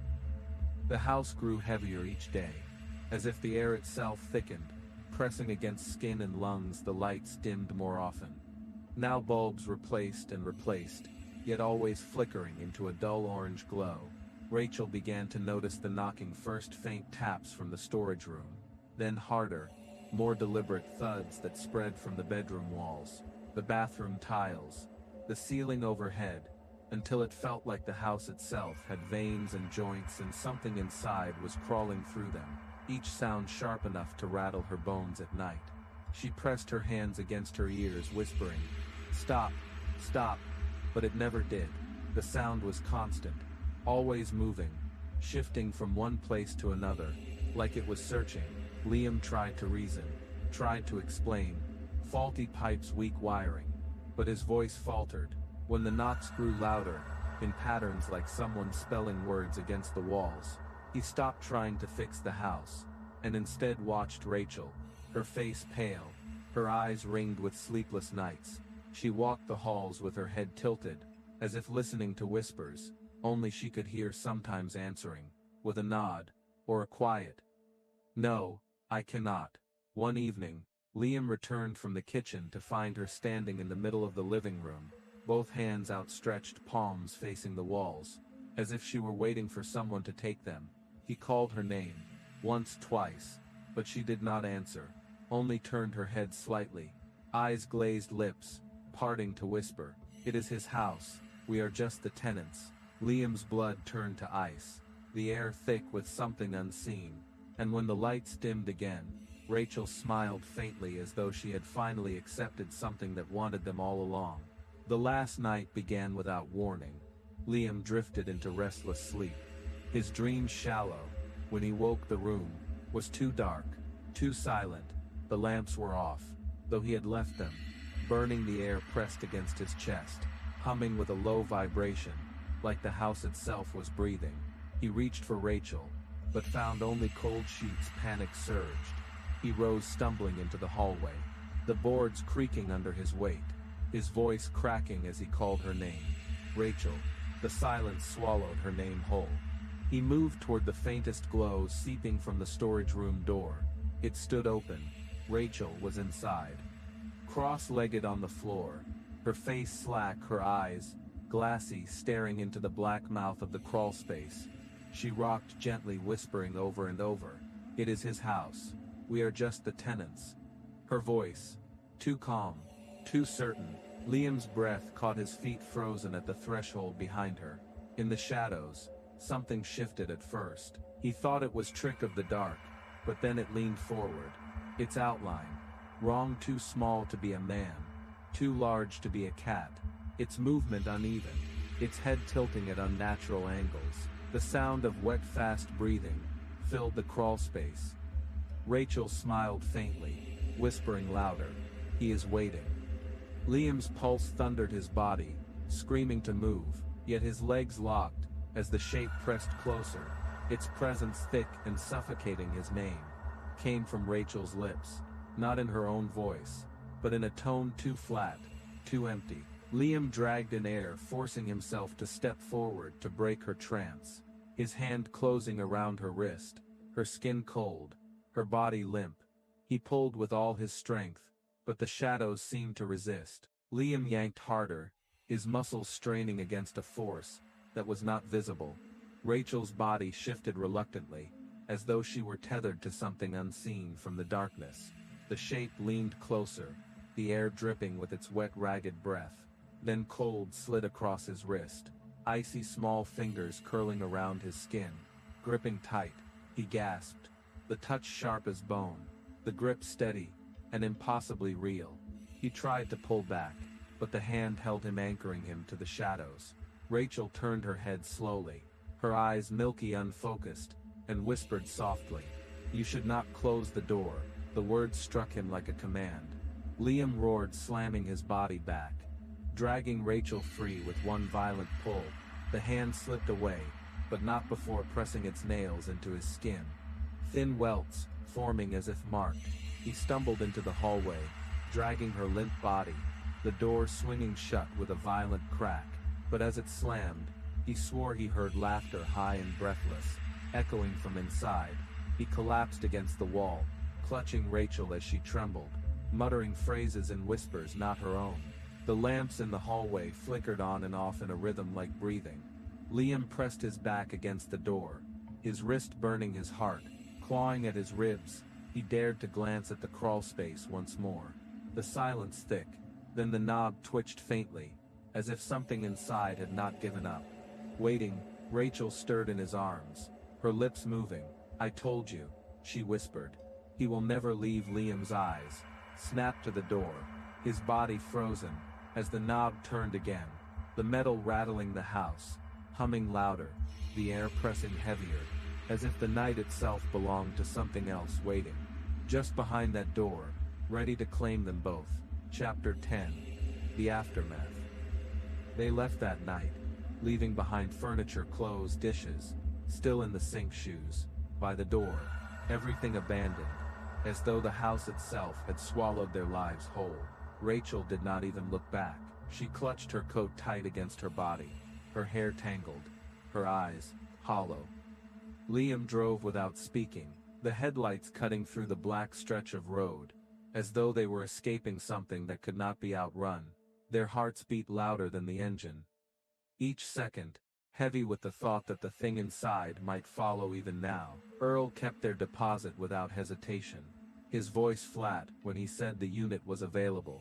The house grew heavier each day, as if the air itself thickened, pressing against skin and lungs. The lights dimmed more often. Now bulbs replaced and replaced, yet always flickering into a dull orange glow. Rachel began to notice the knocking, first faint taps from the storage room, then harder, more deliberate thuds that spread from the bedroom walls, the bathroom tiles, the ceiling overhead, until it felt like the house itself had veins and joints and something inside was crawling through them, each sound sharp enough to rattle her bones at night. She pressed her hands against her ears, whispering, "Stop, stop," but it never did. The sound was constant, always moving, shifting from one place to another, like it was searching. Liam tried to reason, tried to explain, faulty pipes, weak wiring, but his voice faltered. When the knocks grew louder, in patterns like someone spelling words against the walls, he stopped trying to fix the house, and instead watched Rachel, her face pale, her eyes ringed with sleepless nights. She walked the halls with her head tilted, as if listening to whispers, only she could hear, sometimes answering, with a nod, or a quiet, "No, I cannot." One evening, Liam returned from the kitchen to find her standing in the middle of the living room, both hands outstretched, palms facing the walls, as if she were waiting for someone to take them. He called her name, once, twice, but she did not answer, only turned her head slightly, eyes glazed, lips parting to whisper, "It is his house, we are just the tenants." Liam's blood turned to ice, the air thick with something unseen, and when the lights dimmed again, Rachel smiled faintly, as though she had finally accepted something that wanted them all along. The last night began without warning. Liam drifted into restless sleep. His dreams shallow. When he woke, the room was too dark, too silent. The lamps were off, though he had left them, burning. The air pressed against his chest, humming with a low vibration, like the house itself was breathing. He reached for Rachel, but found only cold sheets. Panic surged. He rose, stumbling into the hallway, the boards creaking under his weight, his voice cracking as he called her name. Rachel. The silence swallowed her name whole. He moved toward the faintest glow seeping from the storage room door. It stood open. Rachel was inside, cross-legged on the floor, her face slack, her eyes glassy, staring into the black mouth of the crawl space. She rocked gently, whispering over and over, "It is his house. We are just the tenants." Her voice, too calm, too certain. Liam's breath caught his feet, frozen at the threshold behind her. In the shadows, something shifted. At first, he thought it was trick of the dark, but then it leaned forward. Its outline, wrong, too small to be a man, too large to be a cat. Its movement uneven, its head tilting at unnatural angles. The sound of wet, fast breathing filled the crawl space. Rachel smiled faintly, whispering louder, "He is waiting." Liam's pulse thundered, his body screaming to move, yet his legs locked as the shape pressed closer. Its presence, thick and suffocating. His name came from Rachel's lips, not in her own voice, but in a tone too flat, too empty. Liam dragged in air, forcing himself to step forward to break her trance, his hand closing around her wrist, her skin cold, her body limp. He pulled with all his strength, but the shadows seemed to resist. Liam yanked harder, his muscles straining against a force that was not visible. Rachel's body shifted reluctantly, as though she were tethered to something unseen from the darkness. The shape leaned closer, the air dripping with its wet, ragged breath. Then cold slid across his wrist, icy small fingers curling around his skin, gripping tight. He gasped, the touch sharp as bone, the grip steady and impossibly real. He tried to pull back, but the hand held him, anchoring him to the shadows. Rachel turned her head slowly, her eyes milky, unfocused, and whispered softly, "You should not close the door." The words struck him like a command. Liam roared, slamming his body back, dragging Rachel free with one violent pull. The hand slipped away, but not before pressing its nails into his skin. Thin welts, forming as if marked. He stumbled into the hallway, dragging her limp body, the door swinging shut with a violent crack. But as it slammed, he swore he heard laughter, high and breathless, echoing from inside. He collapsed against the wall, clutching Rachel as she trembled, muttering phrases in whispers not her own. The lamps in the hallway flickered on and off in a rhythm like breathing. Liam pressed his back against the door, his wrist burning his heart, clawing at his ribs. He dared to glance at the crawl space once more. The silence thick, then the knob twitched faintly, as if something inside had not given up. Waiting, Rachel stirred in his arms, her lips moving. "I told you," she whispered. He will never leave. Liam's eyes snapped to the door, his body frozen, as the knob turned again, the metal rattling the house, humming louder, the air pressing heavier, as if the night itself belonged to something else waiting just behind that door, ready to claim them both. Chapter 10. The Aftermath. They left that night, leaving behind furniture, clothes, dishes, still in the sink, shoes by the door, everything abandoned, as though the house itself had swallowed their lives whole. Rachel did not even look back. She clutched her coat tight against her body, her hair tangled, her eyes hollow. Liam drove without speaking, the headlights cutting through the black stretch of road, as though they were escaping something that could not be outrun. Their hearts beat louder than the engine, each second heavy with the thought that the thing inside might follow even now. Earl kept their deposit without hesitation, his voice flat when he said the unit was available.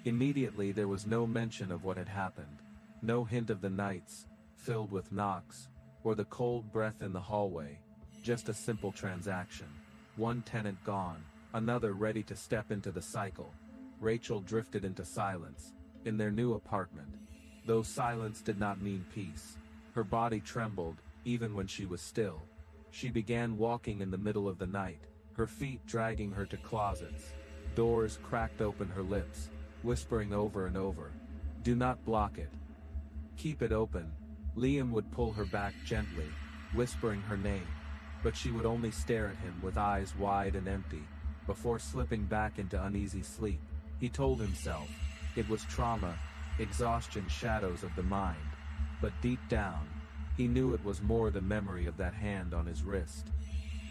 Immediately there was no mention of what had happened, no hint of the nights, filled with knocks, or the cold breath in the hallway, just a simple transaction. One tenant gone, another ready to step into the cycle. Rachel drifted into silence, in their new apartment. Though silence did not mean peace. Her body trembled, even when she was still. She began walking in the middle of the night, her feet dragging her to closets. Doors cracked open, her lips whispering over and over, "Do not block it. Keep it open." Liam would pull her back gently, whispering her name, but she would only stare at him with eyes wide and empty, before slipping back into uneasy sleep. He told himself, it was trauma, exhaustion, shadows of the mind. But deep down, he knew it was more. The memory of that hand on his wrist,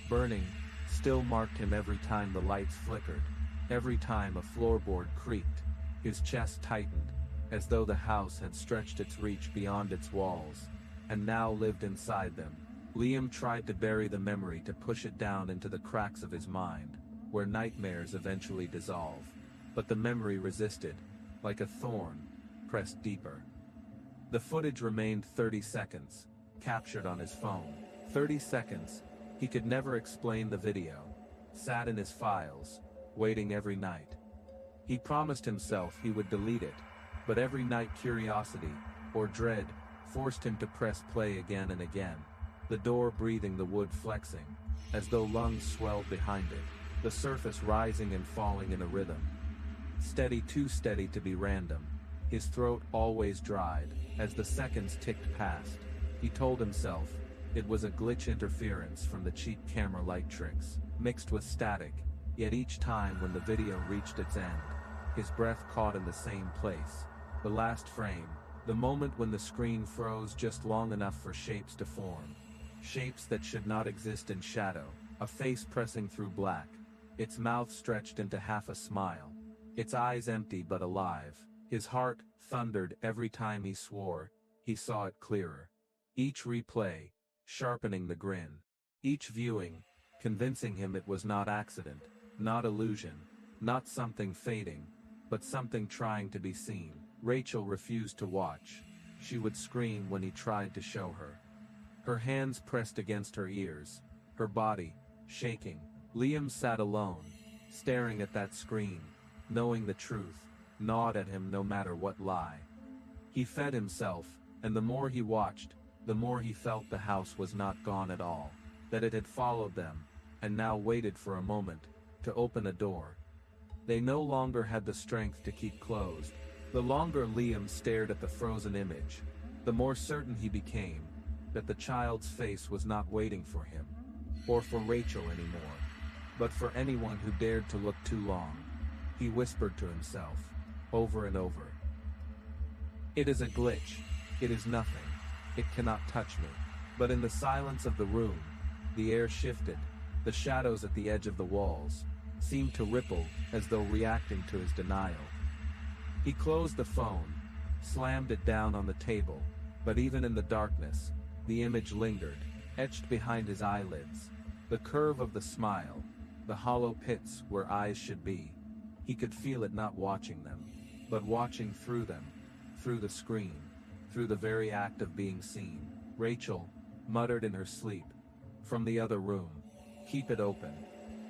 burning, still marked him every time the lights flickered, every time a floorboard creaked. His chest tightened, as though the house had stretched its reach beyond its walls, and now lived inside them. Liam tried to bury the memory, to push it down into the cracks of his mind, where nightmares eventually dissolve. But the memory resisted, like a thorn, pressed deeper. The footage remained 30 seconds, captured on his phone. 30 seconds, he could never explain the video. Sat in his files, waiting every night. He promised himself he would delete it, but every night curiosity, or dread, forced him to press play again and again. The door breathing, the wood flexing, as though lungs swelled behind it, the surface rising and falling in a rhythm. Steady, too steady to be random. His throat always dried, as the seconds ticked past. He told himself, it was a glitch, interference from the cheap camera light tricks, mixed with static. Yet each time when the video reached its end, his breath caught in the same place. The last frame, the moment when the screen froze just long enough for shapes to form. Shapes that should not exist in shadow. A face pressing through black, its mouth stretched into half a smile, its eyes empty but alive. His heart thundered every time he swore. He saw it clearer. Each replay, sharpening the grin. Each viewing, convincing him it was not accident, not illusion, not something fading, but something trying to be seen. Rachel refused to watch. She would scream when he tried to show her. Her hands pressed against her ears, her body shaking. Liam sat alone, staring at that screen, knowing the truth gnawed at him no matter what lie. He fed himself, and the more he watched, the more he felt the house was not gone at all, that it had followed them, and now waited for a moment, to open a door they no longer had the strength to keep closed. The longer Liam stared at the frozen image, the more certain he became that the child's face was not waiting for him, or for Rachel anymore, but for anyone who dared to look too long. He whispered to himself, over and over, "It is a glitch. It is nothing. It cannot touch me." But in the silence of the room, the air shifted, The shadows at the edge of the walls seemed to ripple as though reacting to his denial. He closed the phone, slammed it down on the table, but even in the darkness, the image lingered, etched behind his eyelids. The curve of the smile, the hollow pits where eyes should be. He could feel it not watching them, but watching through them, through the screen, through the very act of being seen. Rachel muttered in her sleep, from the other room, "Keep it open.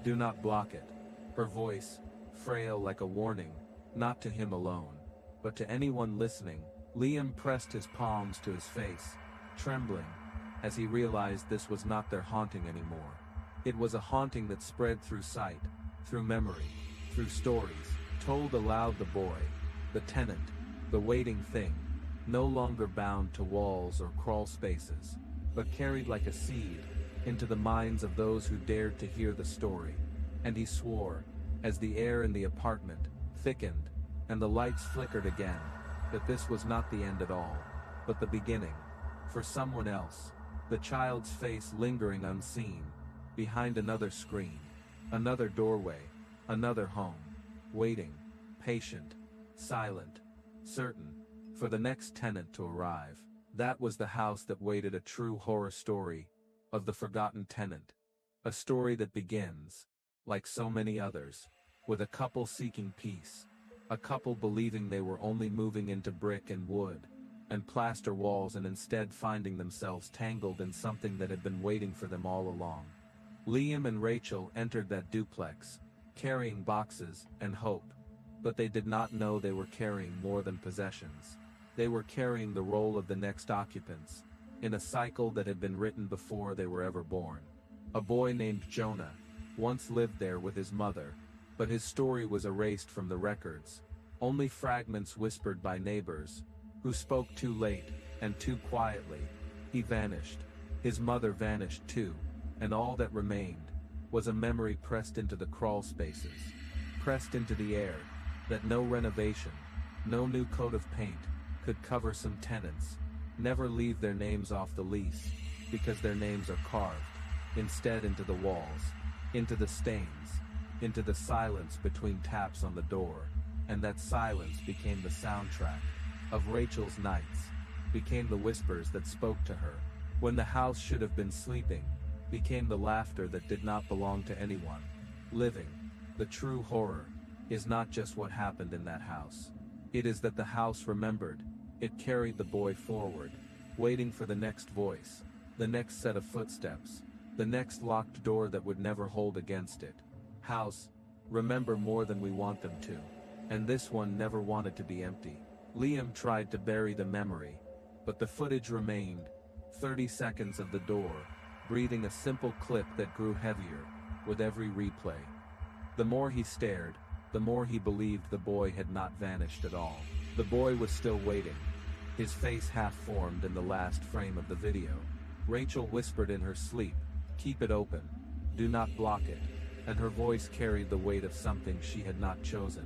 Do not block it." Her voice, frail like a warning, not to him alone, but to anyone listening. Liam pressed his palms to his face, trembling, as he realized this was not their haunting anymore. It was a haunting that spread through sight, through memory, through stories, told aloud. The boy, the tenant, the waiting thing, no longer bound to walls or crawl spaces, but carried like a seed into the minds of those who dared to hear the story. And he swore, as the air in the apartment thickened, and the lights flickered again, that this was not the end at all, but the beginning. For someone else, the child's face lingering unseen, behind another screen, another doorway, another home, waiting, patient, silent, certain, for the next tenant to arrive. That was the house that waited, a true horror story of the Forgotten Tenant. A story that begins, like so many others, with a couple seeking peace. A couple believing they were only moving into brick and wood and plaster walls, and instead finding themselves tangled in something that had been waiting for them all along. Liam and Rachel entered that duplex, carrying boxes and hope, but they did not know they were carrying more than possessions. They were carrying the role of the next occupants, in a cycle that had been written before they were ever born. A boy named Jonah once lived there with his mother, but his story was erased from the records, only fragments whispered by neighbors, who spoke too late, and too quietly. He vanished. His mother vanished too, and all that remained was a memory pressed into the crawl spaces, pressed into the air, that no renovation, no new coat of paint, could cover. Some tenants never leave their names off the lease, because their names are carved, instead, into the walls, into the stains, into the silence between taps on the door. And that silence became the soundtrack of Rachel's nights, became the whispers that spoke to her when the house should have been sleeping, became the laughter that did not belong to anyone living. The true horror is not just what happened in that house. It is that the house remembered. It carried the boy forward, waiting for the next voice, the next set of footsteps, the next locked door that would never hold against it. House, remember more than we want them to. And this one never wanted to be empty. Liam tried to bury the memory, but the footage remained. 30 seconds of the door, breathing, a simple clip that grew heavier with every replay. The more he stared, the more he believed the boy had not vanished at all. The boy was still waiting, his face half formed in the last frame of the video. Rachel whispered in her sleep, "Keep it open. Do not block it." And her voice carried the weight of something she had not chosen,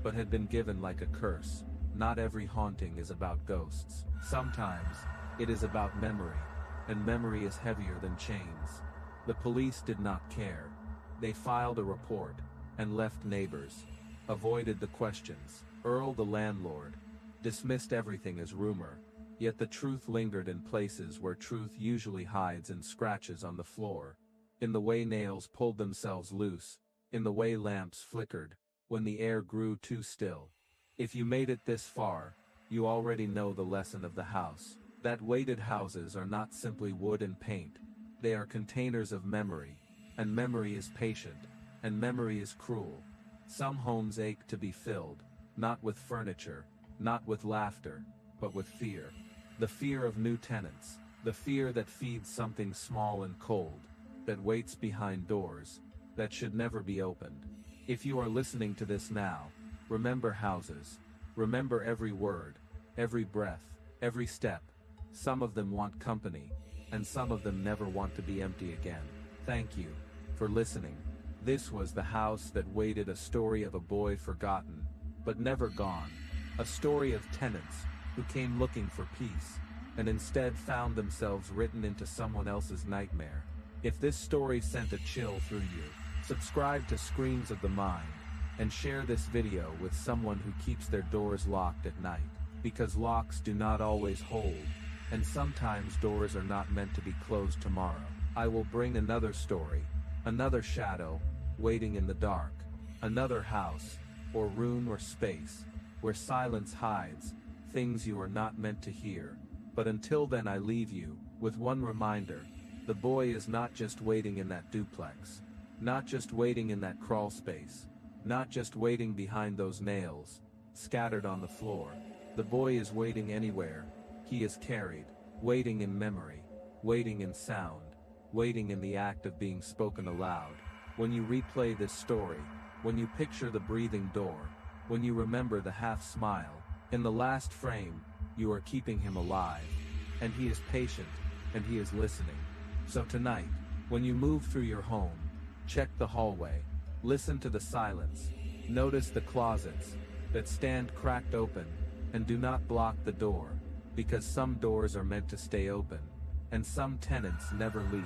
but had been given like a curse. Not every haunting is about ghosts. Sometimes, it is about memory, and memory is heavier than chains. The police did not care. They filed a report, and left neighbors, avoided the questions. Earl, the landlord, dismissed everything as rumor, yet the truth lingered in places where truth usually hides, in scratches on the floor, in the way nails pulled themselves loose, in the way lamps flickered when the air grew too still. If you made it this far, you already know the lesson of the house, that weighted houses are not simply wood and paint. They are containers of memory, and memory is patient, and memory is cruel. Some homes ache to be filled, not with furniture, not with laughter, but with fear. The fear of new tenants, the fear that feeds something small and cold, that waits behind doors, that should never be opened. If you are listening to this now, remember houses. Remember every word, every breath, every step. Some of them want company, and some of them never want to be empty again. Thank you for listening. This was The House That Waited, a story of a boy forgotten, but never gone. A story of tenants who came looking for peace, and instead found themselves written into someone else's nightmare. If this story sent a chill through you, subscribe to Screams of the Mind, and share this video with someone who keeps their doors locked at night, because locks do not always hold, and sometimes doors are not meant to be closed tomorrow. I will bring another story, another shadow, waiting in the dark, another house, or room or space, where silence hides, things you are not meant to hear. But until then I leave you, with one reminder, the boy is not just waiting in that duplex, not just waiting in that crawl space, not just waiting behind those nails, scattered on the floor. The boy is waiting anywhere, he is carried, waiting in memory, waiting in sound, waiting in the act of being spoken aloud. When you replay this story, when you picture the breathing door, when you remember the half smile, in the last frame, you are keeping him alive. And he is patient, and he is listening. So tonight, when you move through your home, check the hallway, listen to the silence, notice the closets that stand cracked open, and do not block the door, because some doors are meant to stay open, and some tenants never leave.